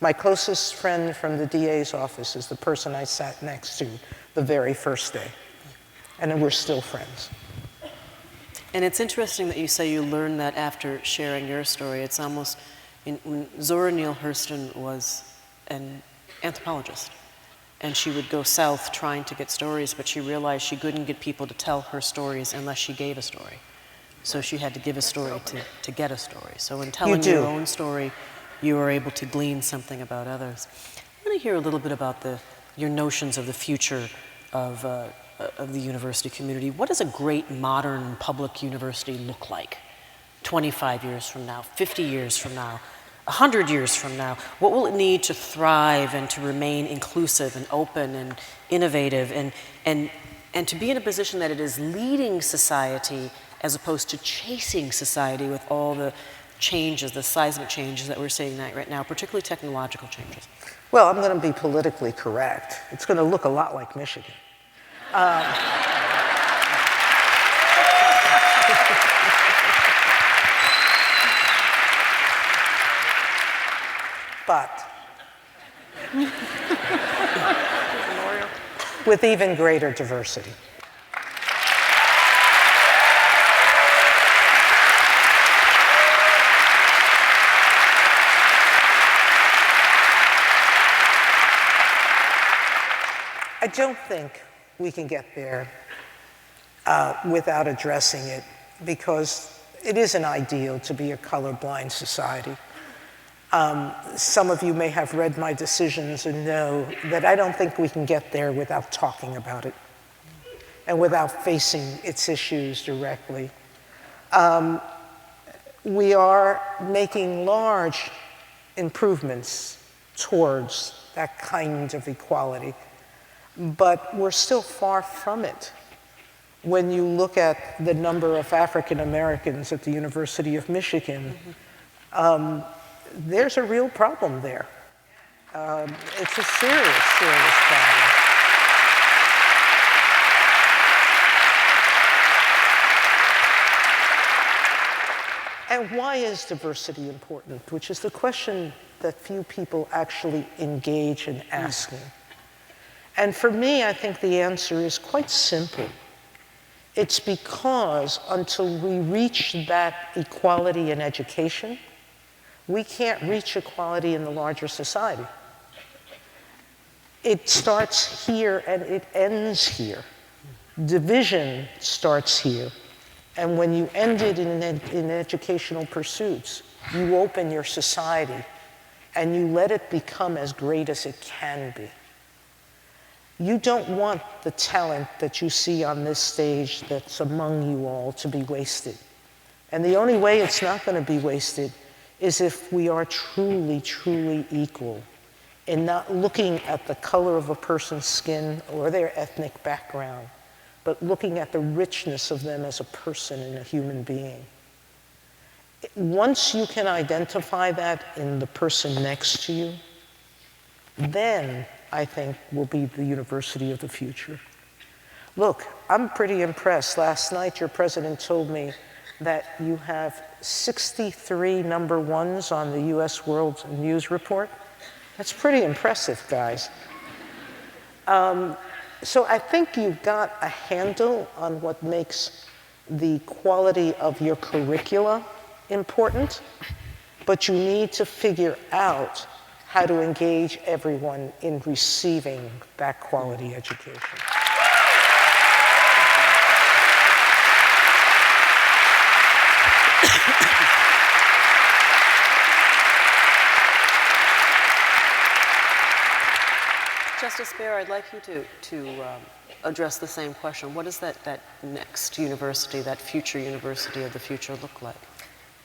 My closest friend from the DA's office is the person I sat next to the very first day, and we're still friends. And it's interesting that you say you learned that after sharing your story. It's almost, when Zora Neale Hurston was an anthropologist, and she would go south trying to get stories, but she realized she couldn't get people to tell her stories unless she gave a story. So she had to give a story to get a story. So in telling your own story, you were able to glean something about others. I want to hear a little bit about your notions of the future of the university community. What does a great modern public university look like 25 years from now, 50 years from now, 100 years from now? What will it need to thrive and to remain inclusive and open and innovative and to be in a position that it is leading society as opposed to chasing society with all the changes, the seismic changes that we're seeing right now, particularly technological changes? Well, I'm going to be politically correct. It's going to look a lot like Michigan. But with even greater diversity. I don't think we can get there without addressing it, because it isn't ideal to be a colorblind society. Some of you may have read my decisions and know that I don't think we can get there without talking about it and without facing its issues directly. We are making large improvements towards that kind of equality, but we're still far from it. When you look at the number of African Americans at the University of Michigan, there's a real problem there. It's a serious, serious problem. And why is diversity important? Which is the question that few people actually engage in asking. And for me, I think the answer is quite simple. It's because until we reach that equality in education, we can't reach equality in the larger society. It starts here and it ends here. Division starts here. And when you end it in educational pursuits, you open your society and you let it become as great as it can be. You don't want the talent that you see on this stage that's among you all to be wasted. And the only way it's not going to be wasted is if we are truly, truly equal in not looking at the color of a person's skin or their ethnic background, but looking at the richness of them as a person and a human being. Once you can identify that in the person next to you, then I think will be the university of the future. Look, I'm pretty impressed. Last night, your president told me that you have 63 number ones on the US World News Report. That's pretty impressive, guys. So I think you've got a handle on what makes the quality of your curricula important, but you need to figure out how to engage everyone in receiving that quality education. Justice Baer, I'd like you to address the same question. What does that next university, that future university of the future look like?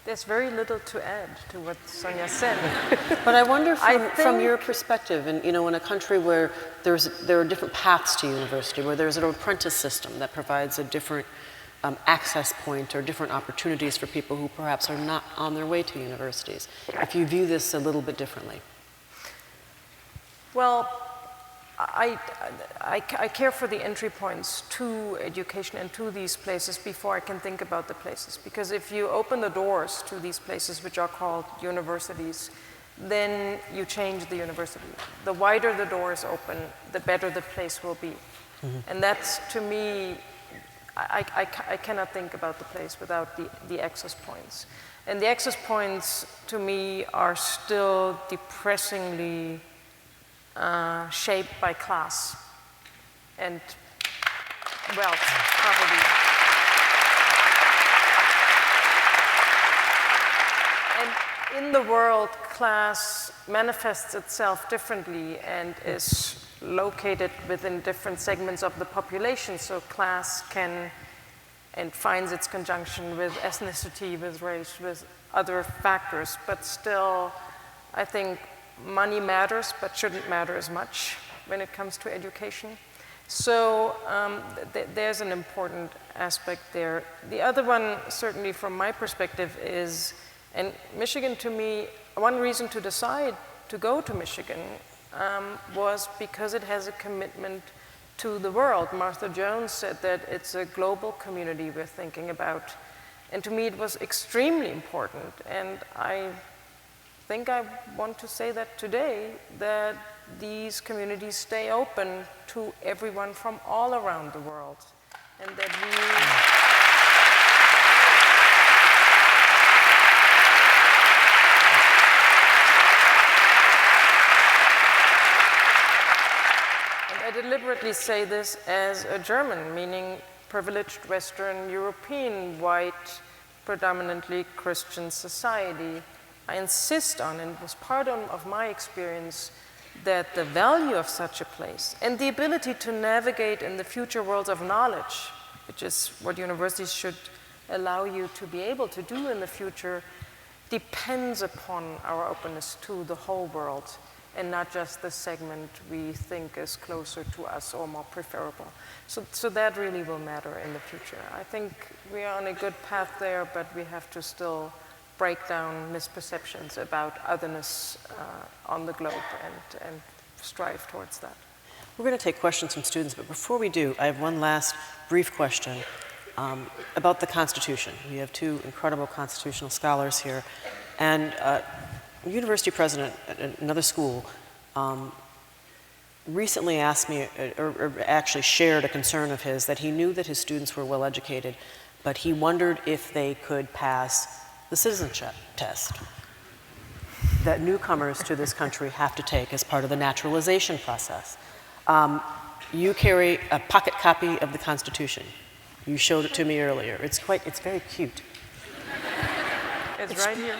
There's very little to add to what Sonia said. But I wonder from your perspective, and in a country where there are different paths to university, where there's an apprentice system that provides a different access point or different opportunities for people who perhaps are not on their way to universities, if you view this a little bit differently. Well, I care for the entry points to education and to these places before I can think about the places. Because if you open the doors to these places, which are called universities, then you change the university. The wider the doors open, the better the place will be. Mm-hmm. And that's, to me, I cannot think about the place without the access points. And the access points, to me, are still depressingly shaped by class and wealth, probably. And in the world, class manifests itself differently and is located within different segments of the population. So class can and finds its conjunction with ethnicity, with race, with other factors. But still, I think money matters, but shouldn't matter as much when it comes to education. So there's an important aspect there. The other one, certainly from my perspective, is, and Michigan to me, one reason to decide to go to Michigan was because it has a commitment to the world. Martha Jones said that it's a global community we're thinking about. And to me, it was extremely important. And I think I want to say that today, that these communities stay open to everyone from all around the world. And that I deliberately say this as a German, meaning privileged Western European, white, predominantly Christian society. I insist on, and it was part of my experience, that the value of such a place and the ability to navigate in the future worlds of knowledge, which is what universities should allow you to be able to do in the future, depends upon our openness to the whole world and not just the segment we think is closer to us or more preferable. So that really will matter in the future. I think we are on a good path there, but we have to still break down misperceptions about otherness on the globe and strive towards that. We're going to take questions from students, but before we do, I have one last brief question. about the Constitution. We have two incredible constitutional scholars here. And a university president at another school recently asked me, or actually shared a concern of his, that he knew that his students were well educated, but he wondered if they could pass the citizenship test that newcomers to this country have to take as part of the naturalization process. You carry a pocket copy of the Constitution. You showed it to me earlier. It's very cute. It's right here.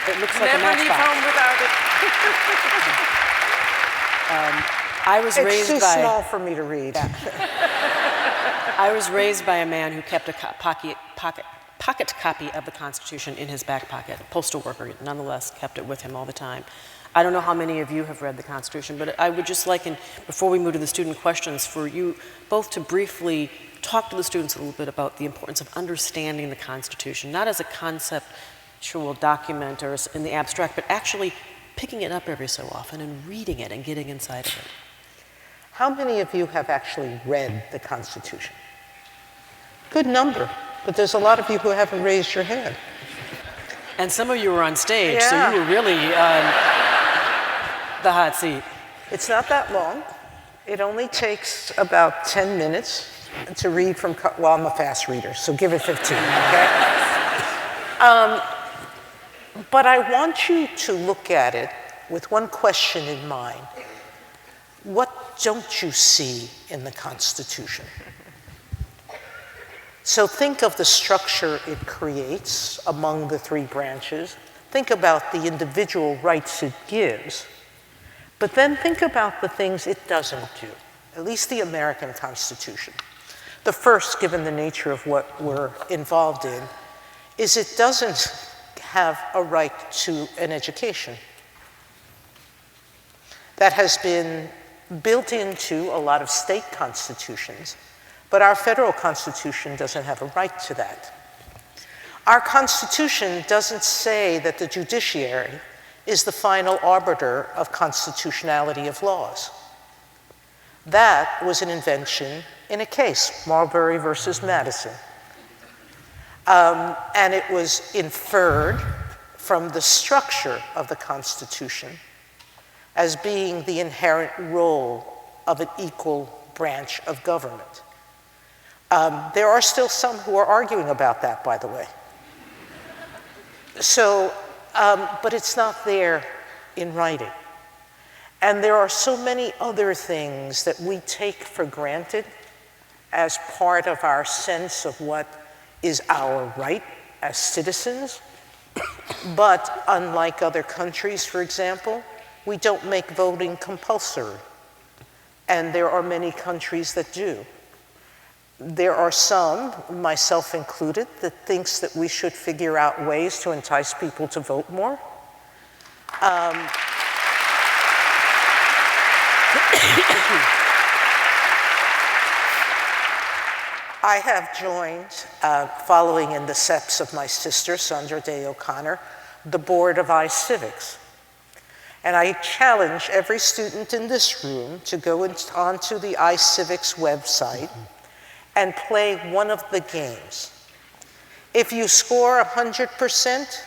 It looks like a Never leave matchbox. home without it. I was It's raised too by small for me to read. I was raised by a man who kept a pocket copy of the Constitution in his back pocket. A postal worker, nonetheless, kept it with him all the time. I don't know how many of you have read the Constitution, but I would just like, before we move to the student questions, for you both to briefly talk to the students a little bit about the importance of understanding the Constitution, not as a conceptual document or in the abstract, but actually picking it up every so often and reading it and getting inside of it. How many of you have actually read the Constitution? Good number, but there's a lot of you who haven't raised your hand. And some of you were on stage, Yeah. so you were really the hot seat. It's not that long. It only takes about 10 minutes to read from, well, I'm a fast reader, so give it 15, okay? But I want you to look at it with one question in mind. What don't you see in the Constitution? So think of the structure it creates among the three branches. Think about the individual rights it gives. But then think about the things it doesn't do, at least the American Constitution. The first, given the nature of what we're involved in, is it doesn't have a right to an education. That has been built into a lot of state constitutions, but our federal constitution doesn't have a right to that. Our constitution doesn't say that the judiciary is the final arbiter of constitutionality of laws. That was an invention in a case, Marbury versus Madison. And it was inferred from the structure of the Constitution as being the inherent role of an equal branch of government. There are still some who are arguing about that, by the way. So, but it's not there in writing. And there are so many other things that we take for granted as part of our sense of what is our right as citizens. But unlike other countries, for example, we don't make voting compulsory. And there are many countries that do. There are some, myself included, that thinks that we should figure out ways to entice people to vote more. I have joined, following in the steps of my sister, Sandra Day O'Connor, the board of iCivics. And I challenge every student in this room to go onto the iCivics website and play one of the games. If you score 100%,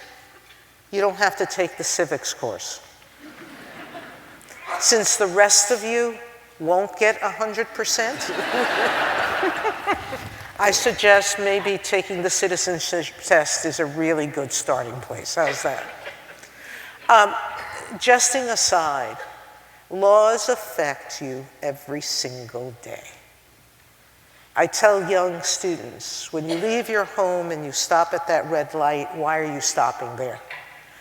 you don't have to take the civics course. Since the rest of you won't get 100%, I suggest maybe taking the citizenship test is a really good starting place. How's that? Jesting aside, laws affect you every single day. I tell young students, when you leave your home and you stop at that red light, why are you stopping there?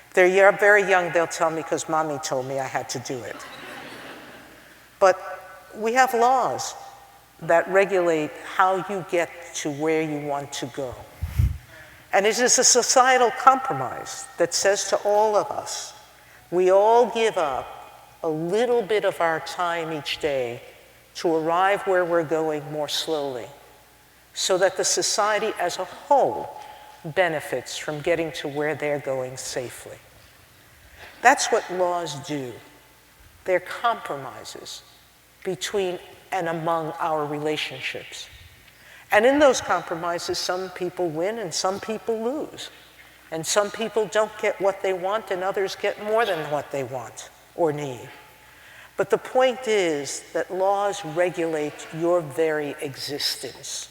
If they're very young, they'll tell me because mommy told me I had to do it. But we have laws that regulate how you get to where you want to go. And it is a societal compromise that says to all of us, we all give up a little bit of our time each day to arrive where we're going more slowly, so that the society as a whole benefits from getting to where they're going safely. That's what laws do. They're compromises between and among our relationships. And in those compromises, some people win and some people lose. And some people don't get what they want and others get more than what they want or need. But the point is that laws regulate your very existence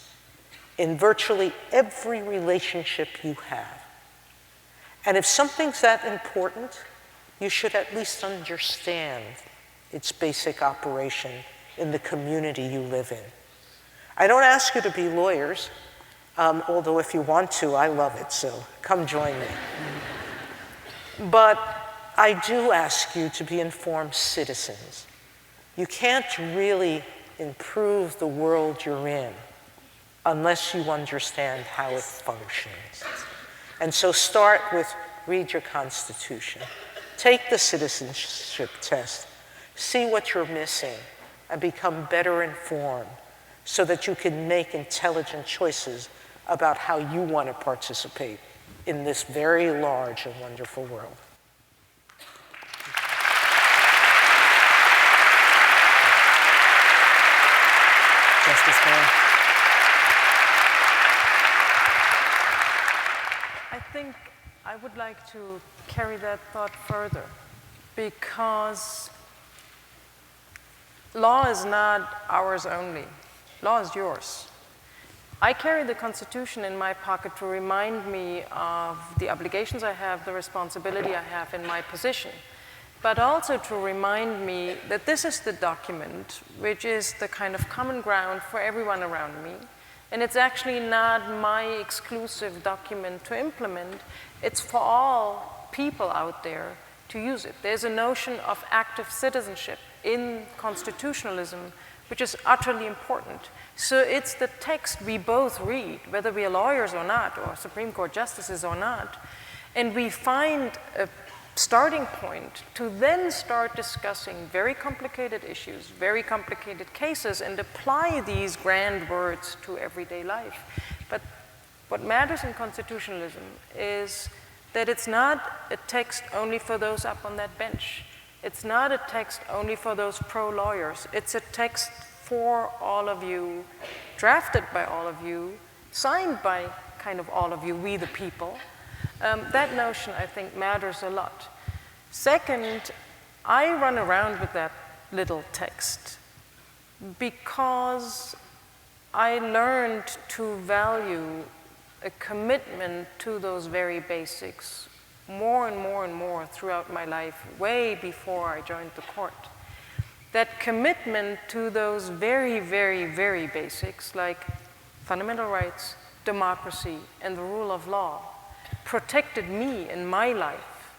in virtually every relationship you have. And if something's that important, you should at least understand its basic operation in the community you live in. I don't ask you to be lawyers, although if you want to, I love it, so come join me. But I do ask you to be informed citizens. You can't really improve the world you're in unless you understand how it functions. And so start with read your Constitution. Take the citizenship test. See what you're missing and become better informed so that you can make intelligent choices about how you want to participate in this very large and wonderful world. Justice Baer. I think I would like to carry that thought further, because law is not ours only. Law is yours. I carry the Constitution in my pocket to remind me of the obligations I have, the responsibility I have in my position, but also to remind me that this is the document which is the kind of common ground for everyone around me. And it's actually not my exclusive document to implement. It's for all people out there to use it. There's a notion of active citizenship in constitutionalism, which is utterly important. So it's the text we both read, whether we are lawyers or not, or Supreme Court justices or not, and we find a starting point to then start discussing very complicated issues, very complicated cases, and apply these grand words to everyday life. But what matters in constitutionalism is that it's not a text only for those up on that bench. It's not a text only for those pro-lawyers. It's a text for all of you, drafted by all of you, signed by kind of all of you, we the people. That notion, I think, matters a lot. Second, I run around with that little text because I learned to value a commitment to those very basics more and more and more throughout my life, way before I joined the court. That commitment to those very, very, very basics, like fundamental rights, democracy, and the rule of law, protected me in my life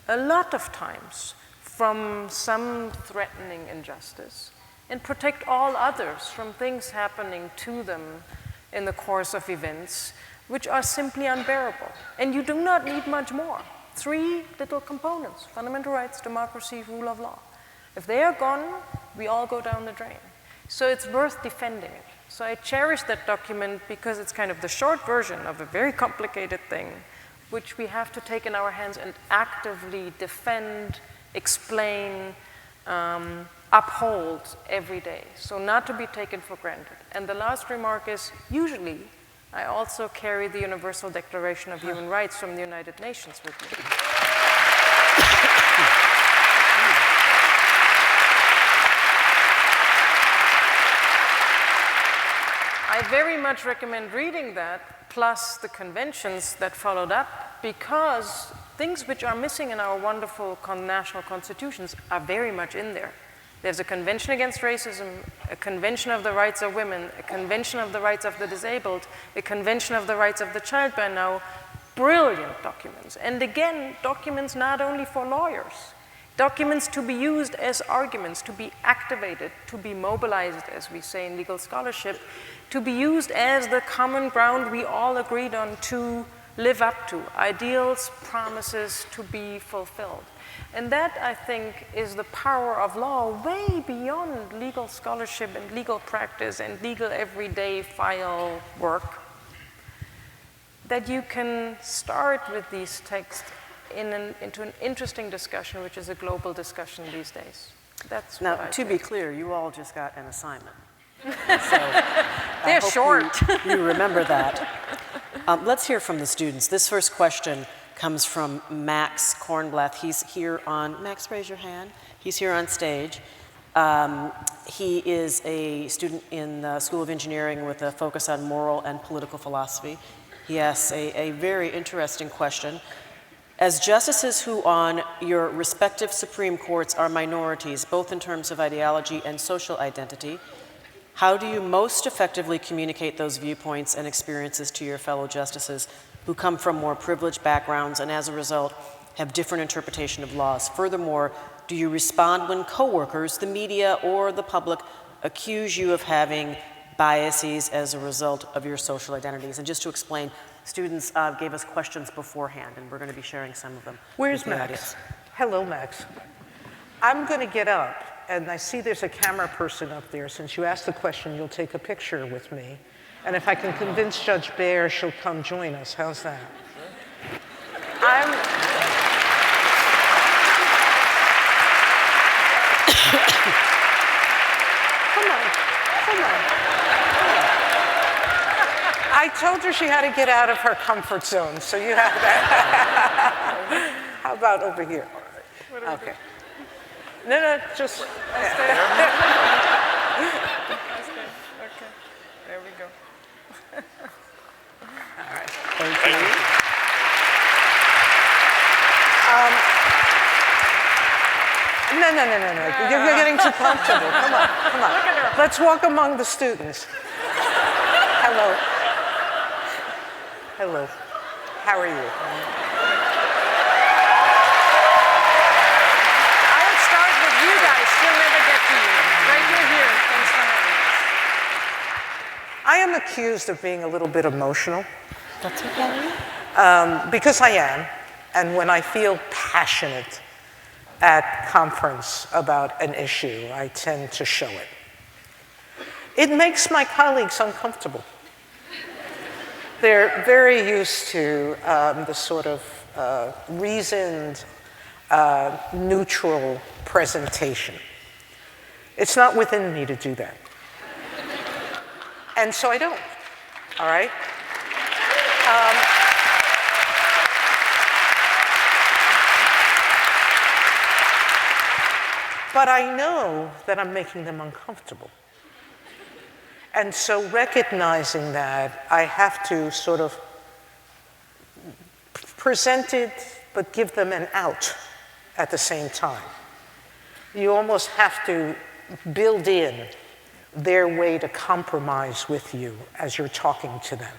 a lot of times from some threatening injustice, and protect all others from things happening to them in the course of events which are simply unbearable. And you do not need much more. 3 little components: fundamental rights, democracy, rule of law. If they are gone, we all go down the drain. So it's worth defending it. So I cherish that document because it's kind of the short version of a very complicated thing, which we have to take in our hands and actively defend, explain, uphold every day. So not to be taken for granted. And the last remark is, usually, I also carry the Universal Declaration of Human Rights from the United Nations with me. I very much recommend reading that, plus the conventions that followed up, because things which are missing in our wonderful national constitutions are very much in there. There's a Convention Against Racism, a Convention of the Rights of Women, a Convention of the Rights of the Disabled, a Convention of the Rights of the Child by now. Brilliant documents. And again, documents not only for lawyers, documents to be used as arguments, to be activated, to be mobilized, as we say in legal scholarship, to be used as the common ground we all agreed on to live up to, ideals, promises to be fulfilled. And that, I think, is the power of law way beyond legal scholarship and legal practice and legal everyday file work. That you can start with these texts into an interesting discussion, which is a global discussion these days. That's Now, what I to do. be clear, you all just got an assignment. They're short. You remember that. Let's hear from the students. This first question comes from Max Kornblath. He's here on, Max, raise your hand. He's here on stage. He is a student in the School of Engineering with a focus on moral and political philosophy. He asks a very interesting question. As justices who on your respective Supreme Courts are minorities, both in terms of ideology and social identity, how do you most effectively communicate those viewpoints and experiences to your fellow justices who come from more privileged backgrounds and as a result have different interpretation of laws? Furthermore, do you respond when coworkers, the media, or the public accuse you of having biases as a result of your social identities? And just to explain, students gave us questions beforehand, and we're going to be sharing some of them. Where's Max? Audience. Hello, Max. I'm going to get up, and I see there's a camera person up there. Since you asked the question, you'll take a picture with me. And if I can convince Judge Baer, she'll come join us. How's that? Come on. I told her she had to get out of her comfort zone, so you have that. How about over here? Okay. No, just. Okay, there we go. All right. Thank you. No. You're getting too comfortable. Come on. Let's walk among the students. Hello. How are you? I'll start with you guys. She'll never get to you. Right here. Thanks for having us. I am accused of being a little bit emotional. That's okay. Because I am, and when I feel passionate at conference about an issue, I tend to show it. It makes my colleagues uncomfortable. They're very used to the sort of reasoned, neutral presentation. It's not within me to do that. And so I don't, all right? But I know that I'm making them uncomfortable. And so recognizing that, I have to sort of present it, but give them an out at the same time. You almost have to build in their way to compromise with you as you're talking to them.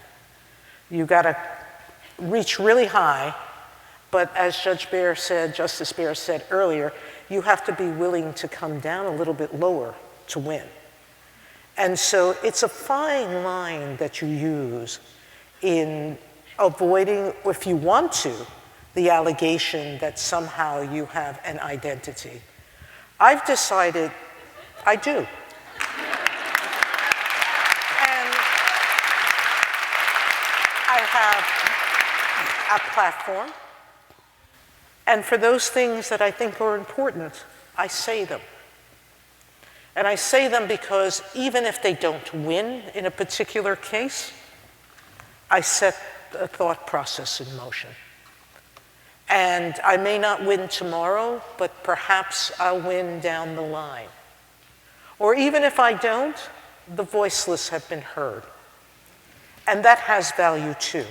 You gotta reach really high, but as Justice Baer said earlier, you have to be willing to come down a little bit lower to win. And so it's a fine line that you use in avoiding, if you want to, the allegation that somehow you have an identity. I've decided I do. And I have a platform. And for those things that I think are important, I say them. And I say them because even if they don't win in a particular case, I set a thought process in motion. And I may not win tomorrow, but perhaps I'll win down the line. Or even if I don't, the voiceless have been heard. And that has value too.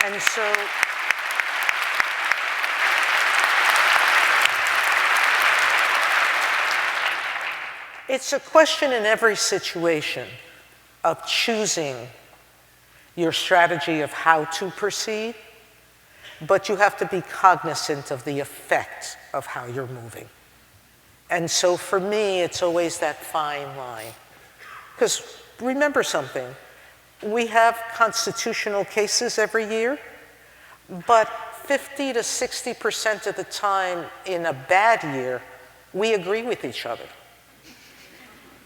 And so, it's a question in every situation of choosing your strategy of how to proceed, but you have to be cognizant of the effect of how you're moving. And so for me, it's always that fine line. Because remember something, we have constitutional cases every year, but 50 to 60% of the time in a bad year, we agree with each other.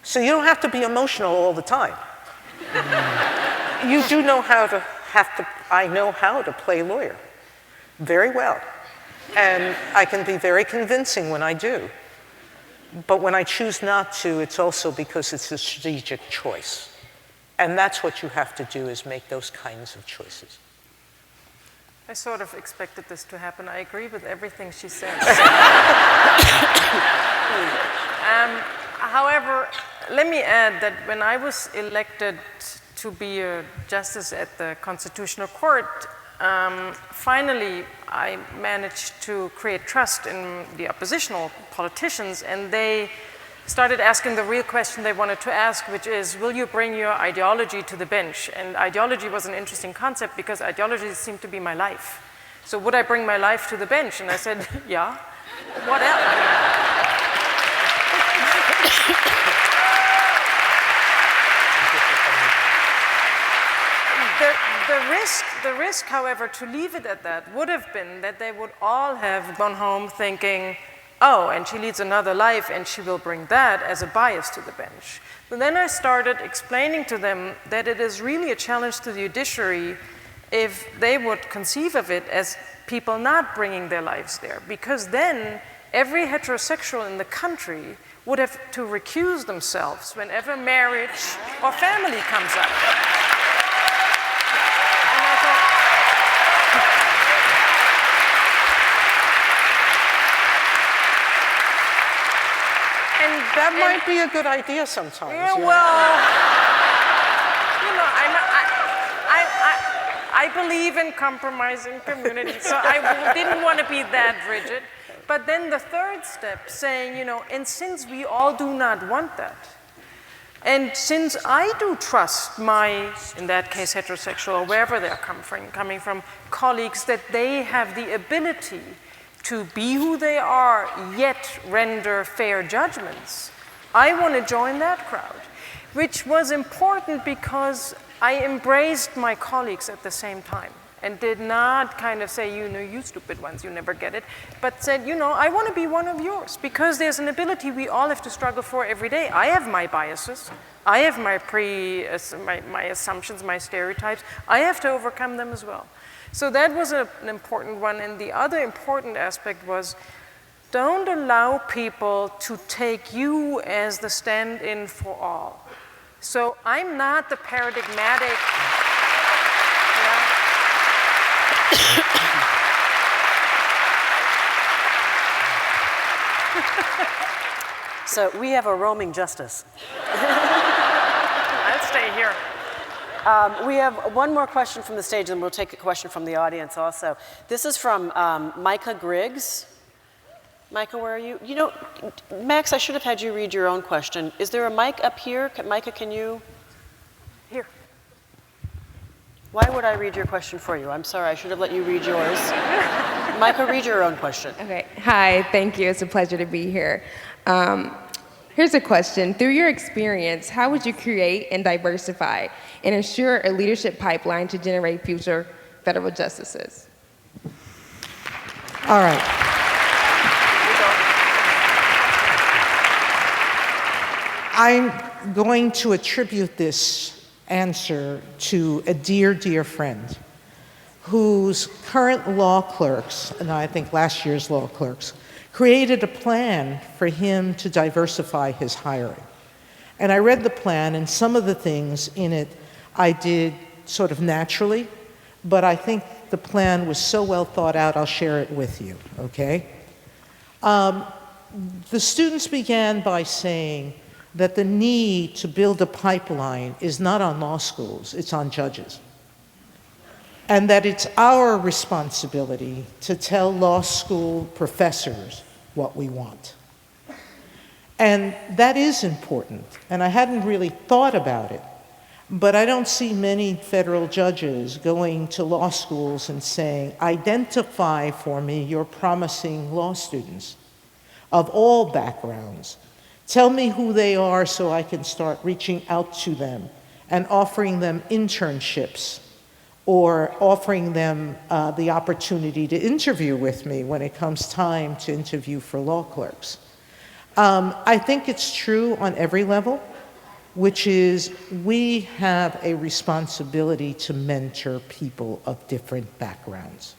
So you don't have to be emotional all the time. You do know I know how to play lawyer very well. And I can be very convincing when I do. But when I choose not to, it's also because it's a strategic choice. And that's what you have to do, is make those kinds of choices. I sort of expected this to happen. I agree with everything she says. However, let me add that when I was elected to be a justice at the Constitutional Court, finally I managed to create trust in the oppositional politicians, and they started asking the real question they wanted to ask, which is, will you bring your ideology to the bench? And ideology was an interesting concept because ideology seemed to be my life. So would I bring my life to the bench? And I said, yeah. What else? The risk, however, to leave it at that would have been that they would all have gone home thinking, oh, and she leads another life and she will bring that as a bias to the bench. But then I started explaining to them that it is really a challenge to the judiciary if they would conceive of it as people not bringing their lives there, because then every heterosexual in the country would have to recuse themselves whenever marriage or family comes up. That might be a good idea sometimes. Yeah, well, I believe in compromising communities, so I didn't want to be that rigid. But then the third step, saying, and since we all do not want that, and since I do trust my, in that case, heterosexual, or wherever they're coming from, colleagues, that they have the ability to be who they are, yet render fair judgments, I want to join that crowd, which was important because I embraced my colleagues at the same time and did not kind of say, you stupid ones, you never get it, but said, I want to be one of yours, because there's an ability we all have to struggle for every day. I have my biases. I have my assumptions, my stereotypes. I have to overcome them as well. So that was an important one. And the other important aspect was, don't allow people to take you as the stand-in for all. So I'm not the paradigmatic. So we have a roaming justice. I'll stay here. We have one more question from the stage, and we'll take a question from the audience also. This is from Micah Griggs. Micah, where are you? Max, I should have had you read your own question. Is there a mic up here? Micah, can you? Here. Why would I read your question for you? I'm sorry, I should have let you read yours. Micah, read your own question. Okay. Hi, thank you. It's a pleasure to be here. Here's a question. Through your experience, how would you create and diversify and ensure a leadership pipeline to generate future federal justices? All right. I'm going to attribute this answer to a dear, dear friend whose current law clerks, and I think last year's law clerks, created a plan for him to diversify his hiring. And I read the plan, and some of the things in it I did sort of naturally, but I think the plan was so well thought out, I'll share it with you, okay? The students began by saying that the need to build a pipeline is not on law schools, it's on judges. And that it's our responsibility to tell law school professors what we want. And that is important, and I hadn't really thought about it, but I don't see many federal judges going to law schools and saying, identify for me your promising law students of all backgrounds. Tell me who they are so I can start reaching out to them and offering them internships or offering them the opportunity to interview with me when it comes time to interview for law clerks. I think it's true on every level, which is we have a responsibility to mentor people of different backgrounds.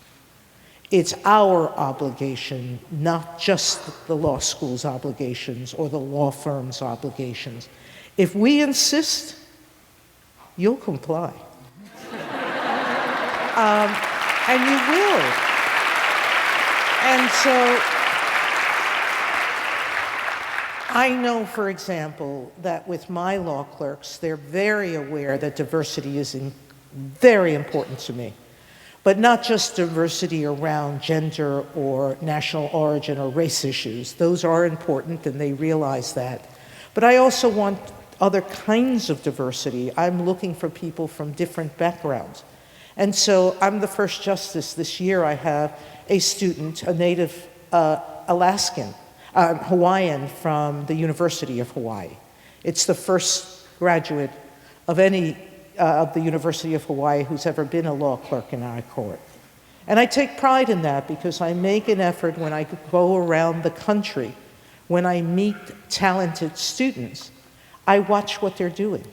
It's our obligation, not just the law school's obligations or the law firm's obligations. If we insist, you'll comply. And you will. And so I know, for example, that with my law clerks, they're very aware that diversity is very important to me. But not just diversity around gender or national origin or race issues. Those are important and they realize that. But I also want other kinds of diversity. I'm looking for people from different backgrounds. And so I'm the first justice this year. I have a student, a native Hawaiian from the University of Hawaii. It's the first graduate of any of the University of Hawaii who's ever been a law clerk in our court. And I take pride in that because I make an effort when I go around the country, when I meet talented students, I watch what they're doing.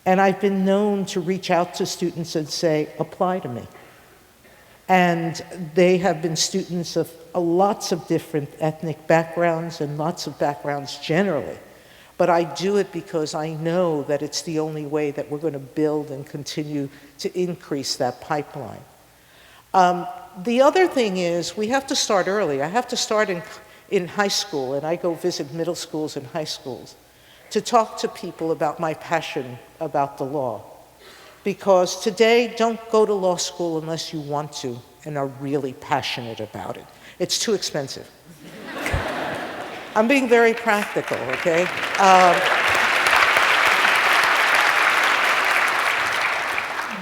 And I've been known to reach out to students and say, apply to me. And they have been students of lots of different ethnic backgrounds and lots of backgrounds generally. But I do it because I know that it's the only way that we're going to build and continue to increase that pipeline. The other thing is we have to start early. I have to start in high school, and I go visit middle schools and high schools to talk to people about my passion about the law. Because today, don't go to law school unless you want to and are really passionate about it. It's too expensive. I'm being very practical, okay?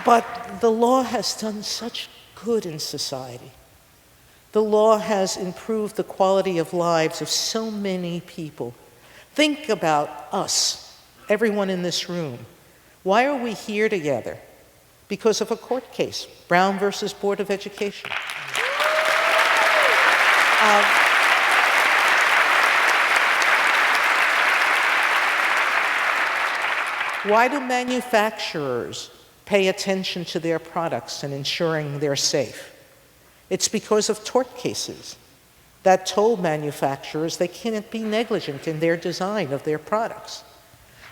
But the law has done such good in society. The law has improved the quality of lives of so many people. Think about us, everyone in this room. Why are we here together? Because of a court case, Brown versus Board of Education. Why do manufacturers pay attention to their products and ensuring they're safe? It's because of tort cases that told manufacturers they can't be negligent in their design of their products,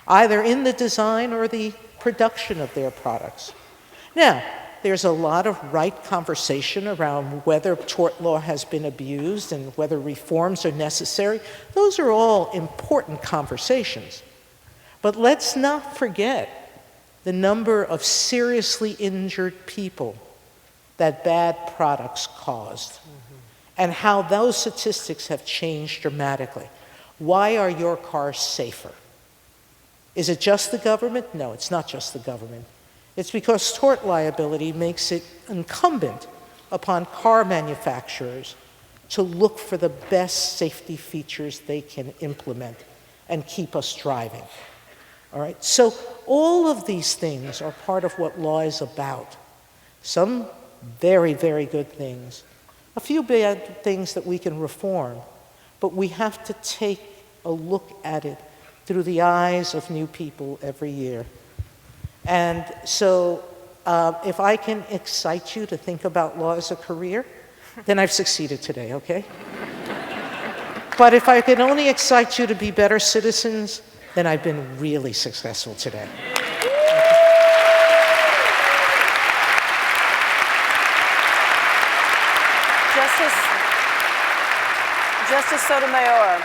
either in the design or the production of their products. Now, there's a lot of right conversation around whether tort law has been abused and whether reforms are necessary. Those are all important conversations. But let's not forget the number of seriously injured people that bad products caused, and how those statistics have changed dramatically. Why are your cars safer? Is it just the government? No, it's not just the government. It's because tort liability makes it incumbent upon car manufacturers to look for the best safety features they can implement and keep us driving. All right, so all of these things are part of what law is about. Some very, very good things. A few bad things that we can reform, but we have to take a look at it through the eyes of new people every year. And so if I can excite you to think about law as a career, then I've succeeded today, okay? But if I can only excite you to be better citizens, then I've been really successful today. Justice Sotomayor,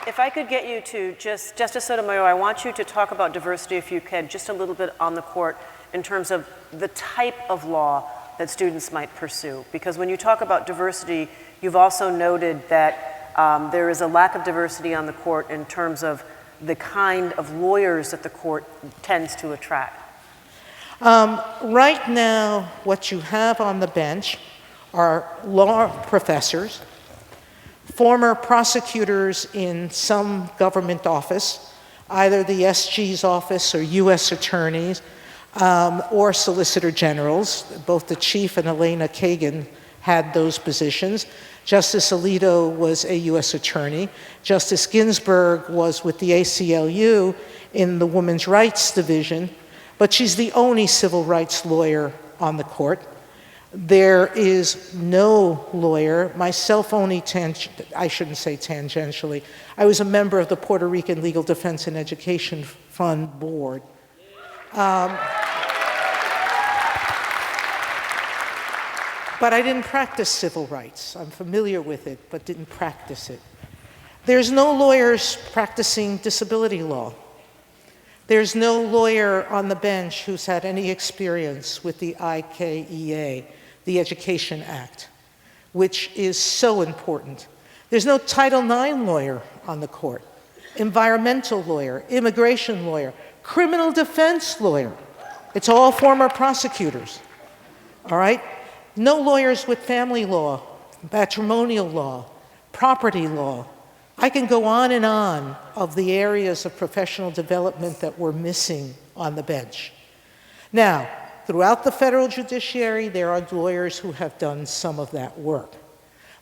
if I could get you to Justice Sotomayor, I want you to talk about diversity, if you can, just a little bit on the court in terms of the type of law that students might pursue. Because when you talk about diversity, you've also noted that there is a lack of diversity on the court in terms of the kind of lawyers that the court tends to attract. Right now, what you have on the bench are law professors, former prosecutors in some government office, either the SG's office or U.S. attorneys, or solicitor generals. Both the chief and Elena Kagan had those positions. Justice Alito was a U.S. attorney. Justice Ginsburg was with the ACLU in the Women's Rights Division, but she's the only civil rights lawyer on the court. There is no lawyer, myself only, I shouldn't say tangentially, I was a member of the Puerto Rican Legal Defense and Education Fund Board. But I didn't practice civil rights. I'm familiar with it, but didn't practice it. There's no lawyers practicing disability law. There's no lawyer on the bench who's had any experience with the IKEA, the Education Act, which is so important. There's no Title IX lawyer on the court, environmental lawyer, immigration lawyer, criminal defense lawyer. It's all former prosecutors, all right? No lawyers with family law, matrimonial law, property law. I can go on and on of the areas of professional development that we're missing on the bench. Now, throughout the federal judiciary, there are lawyers who have done some of that work.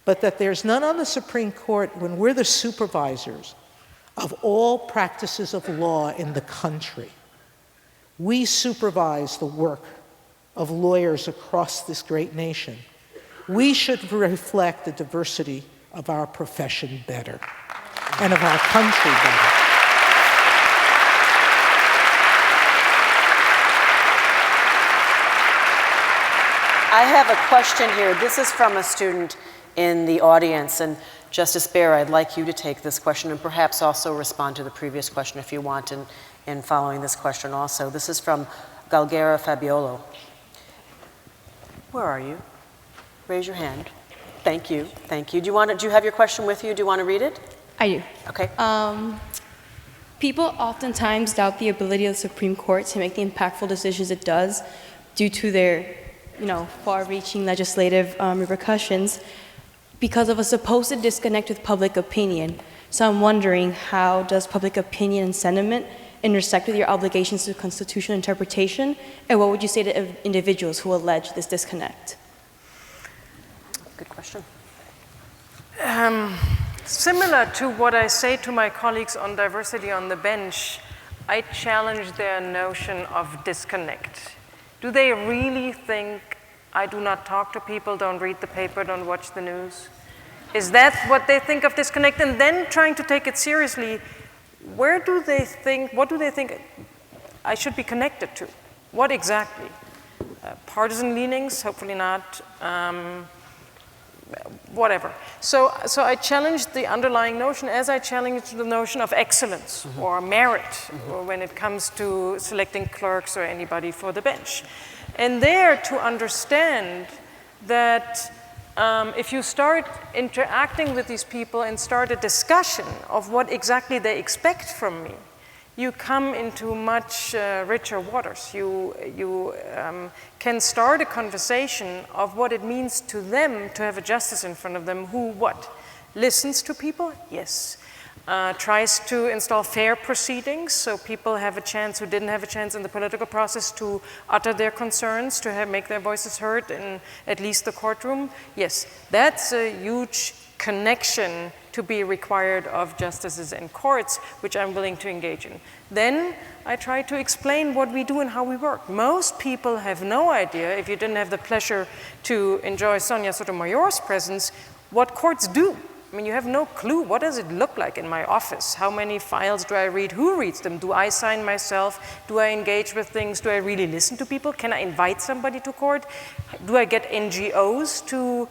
But that there's none on the Supreme Court when we're the supervisors of all practices of law in the country. We supervise the work of lawyers across this great nation. We should reflect the diversity of our profession better and of our country better. I have a question here. This is from a student in the audience, and Justice Baer, I'd like you to take this question and perhaps also respond to the previous question if you want in following this question also. This is from Galgera Fabiolo. Where are you? Raise your hand. Thank you. Thank you. Do you have your question with you? Do you want to read it? I do. Okay. People oftentimes doubt the ability of the Supreme Court to make the impactful decisions it does due to their, far-reaching legislative repercussions because of a supposed disconnect with public opinion. So I'm wondering, how does public opinion and sentiment intersect with your obligations to constitutional interpretation, and what would you say to individuals who allege this disconnect? Good question. Similar to what I say to my colleagues on diversity on the bench, I challenge their notion of disconnect. Do they really think I do not talk to people, don't read the paper, don't watch the news? Is that what they think of disconnect? And then trying to take it seriously, what do they think I should be connected to? What exactly? Partisan leanings? Hopefully not. Whatever. So I challenged the underlying notion as I challenged the notion of excellence or merit or when it comes to selecting clerks or anybody for the bench. And there to understand that if you start interacting with these people and start a discussion of what exactly they expect from me, you come into much richer waters. You can start a conversation of what it means to them to have a justice in front of them who what? Listens to people? Yes. Tries to install fair proceedings so people have a chance who didn't have a chance in the political process to utter their concerns, to make their voices heard in at least the courtroom. Yes, that's a huge connection to be required of justices and courts, which I'm willing to engage in. Then I try to explain what we do and how we work. Most people have no idea, if you didn't have the pleasure to enjoy Sonia Sotomayor's presence, what courts do. I mean, you have no clue. What does it look like in my office? How many files do I read? Who reads them? Do I sign myself? Do I engage with things? Do I really listen to people? Can I invite somebody to court? Do I get NGOs to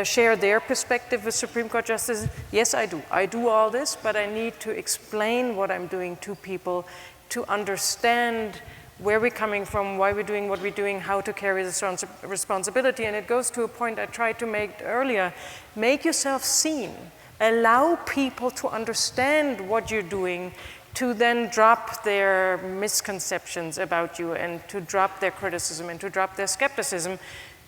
share their perspective with Supreme Court justices? Yes, I do. I do all this, but I need to explain what I'm doing to people to understand where we're coming from, why we're doing what we're doing, how to carry this responsibility. And it goes to a point I tried to make earlier. Make yourself seen. Allow people to understand what you're doing, to then drop their misconceptions about you and to drop their criticism and to drop their skepticism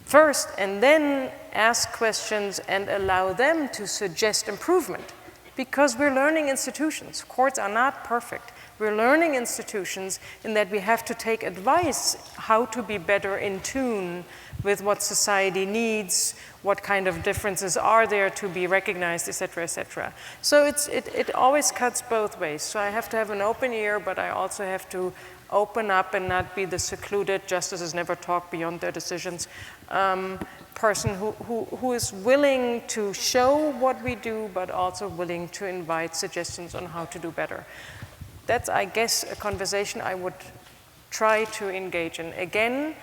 first, and then ask questions and allow them to suggest improvement. Because we're learning institutions. Courts are not perfect. We're learning institutions in that we have to take advice how to be better in tune with what society needs, what kind of differences are there to be recognized, et cetera, et cetera. So it always cuts both ways. So I have to have an open ear, but I also have to open up and not be the secluded, justices never talk beyond their decisions, person who is willing to show what we do, but also willing to invite suggestions on how to do better. That's, I guess, a conversation I would try to engage in. Again,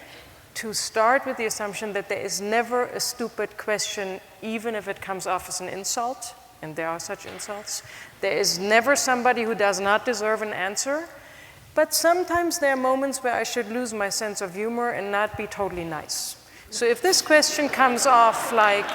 to start with the assumption that there is never a stupid question, even if it comes off as an insult, and there are such insults. There is never somebody who does not deserve an answer, but sometimes there are moments where I should lose my sense of humor and not be totally nice. So if this question comes off like,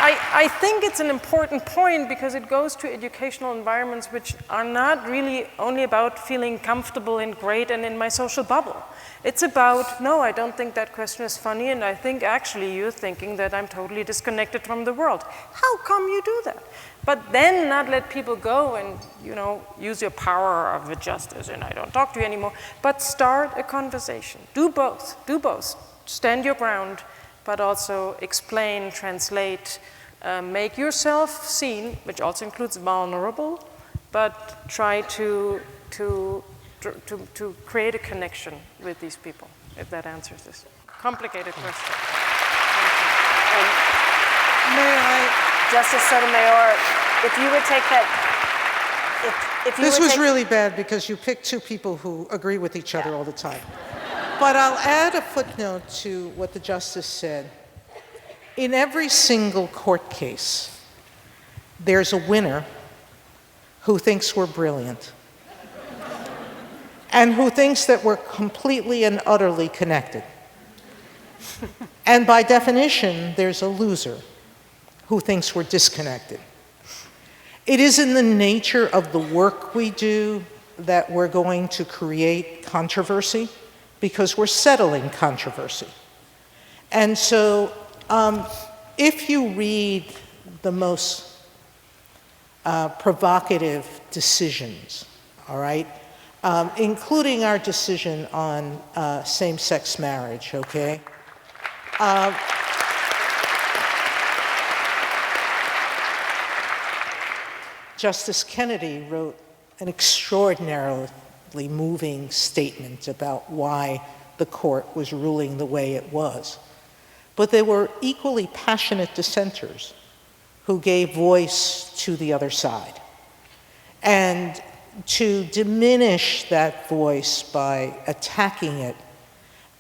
I think it's an important point because it goes to educational environments which are not really only about feeling comfortable and great and in my social bubble. It's about, no, I don't think that question is funny, and I think actually you're thinking that I'm totally disconnected from the world. How come you do that? But then not let people go and, use your power of a justice and I don't talk to you anymore, but start a conversation. Do both. Stand your ground, but also explain, translate, make yourself seen, which also includes vulnerable, but try to create a connection with these people, if that answers this complicated question. May I? Justice Sotomayor, if you would take that, This was really bad because you picked two people who agree with each other all the time. But I'll add a footnote to what the justice said. In every single court case, there's a winner who thinks we're brilliant and who thinks that we're completely and utterly connected. And by definition, there's a loser who thinks we're disconnected. It is in the nature of the work we do that we're going to create controversy because we're settling controversy. And so if you read the most provocative decisions, all right, including our decision on same-sex marriage, okay? Justice Kennedy wrote an extraordinarily moving statement about why the court was ruling the way it was. But there were equally passionate dissenters who gave voice to the other side. And to diminish that voice by attacking it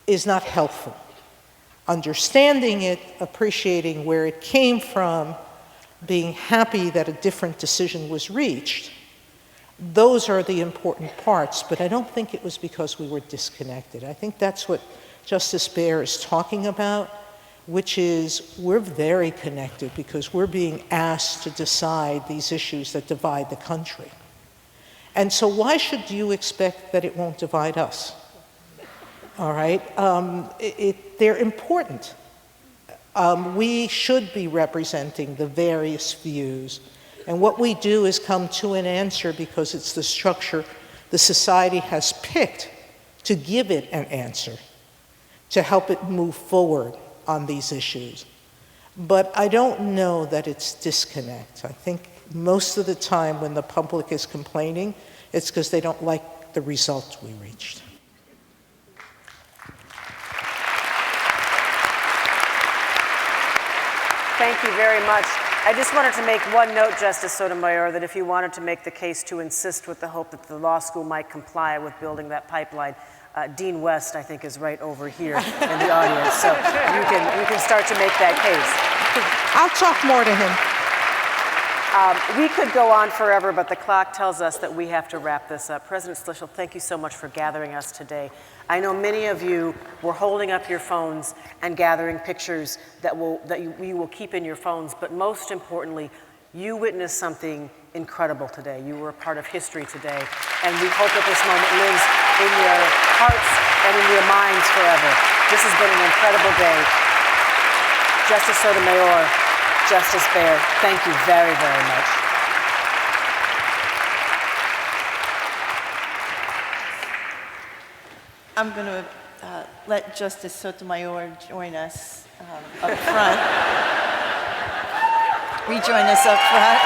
is not helpful. Understanding it, appreciating where it came from, being happy that a different decision was reached, those are the important parts, but I don't think it was because we were disconnected. I think that's what Justice Baer is talking about, which is we're very connected because we're being asked to decide these issues that divide the country. And so why should you expect that it won't divide us? All right? They're important. We should be representing the various views. And what we do is come to an answer because it's the structure the society has picked to give it an answer, to help it move forward on these issues. But I don't know that it's disconnect. I think most of the time when the public is complaining, it's because they don't like the result we reached. Thank you very much. I just wanted to make one note, Justice Sotomayor, that if you wanted to make the case to insist with the hope that the law school might comply with building that pipeline, Dean West, I think, is right over here in the audience. So you can start to make that case. I'll talk more to him. We could go on forever, but the clock tells us that we have to wrap this up. President Schlichtel, thank you so much for gathering us today. I know many of you were holding up your phones and gathering pictures that you will keep in your phones, but most importantly, you witnessed something incredible today. You were a part of history today, and we hope that this moment lives in your hearts and in your minds forever. This has been an incredible day. Justice Sotomayor, Justice Baer, thank you very, very much. I'm going to let Justice Sotomayor join us up front. Rejoin us up front.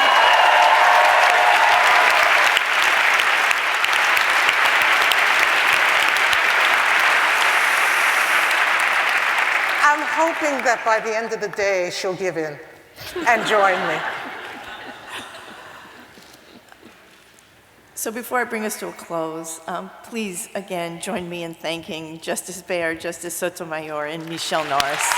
I'm hoping that by the end of the day, she'll give in and join me. So before I bring us to a close, please again join me in thanking Justice Baer, Justice Sotomayor, and Michele Norris.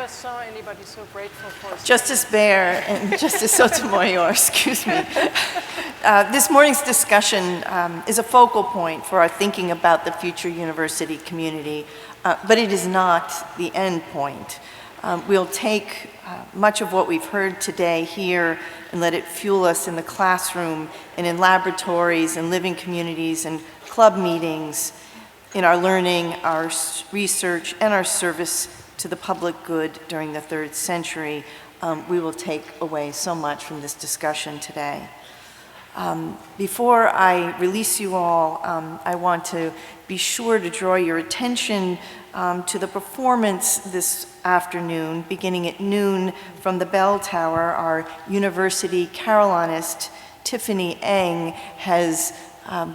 Saw anybody so grateful for Justice Baer and Justice Sotomayor, excuse me. This morning's discussion is a focal point for our thinking about the future university community, but it is not the end point. We'll take much of what we've heard today here and let it fuel us in the classroom and in laboratories and living communities and club meetings, in our learning, our research, and our service to the public good during the third century. We will take away so much from this discussion today. Before I release you all, I want to be sure to draw your attention to the performance this afternoon, beginning at noon from the bell tower. Our university carillonist, Tiffany Eng, has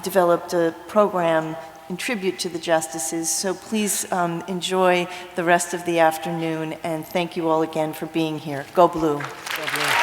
developed a program in tribute to the justices, so please enjoy the rest of the afternoon, and thank you all again for being here. Go Blue. Go Blue.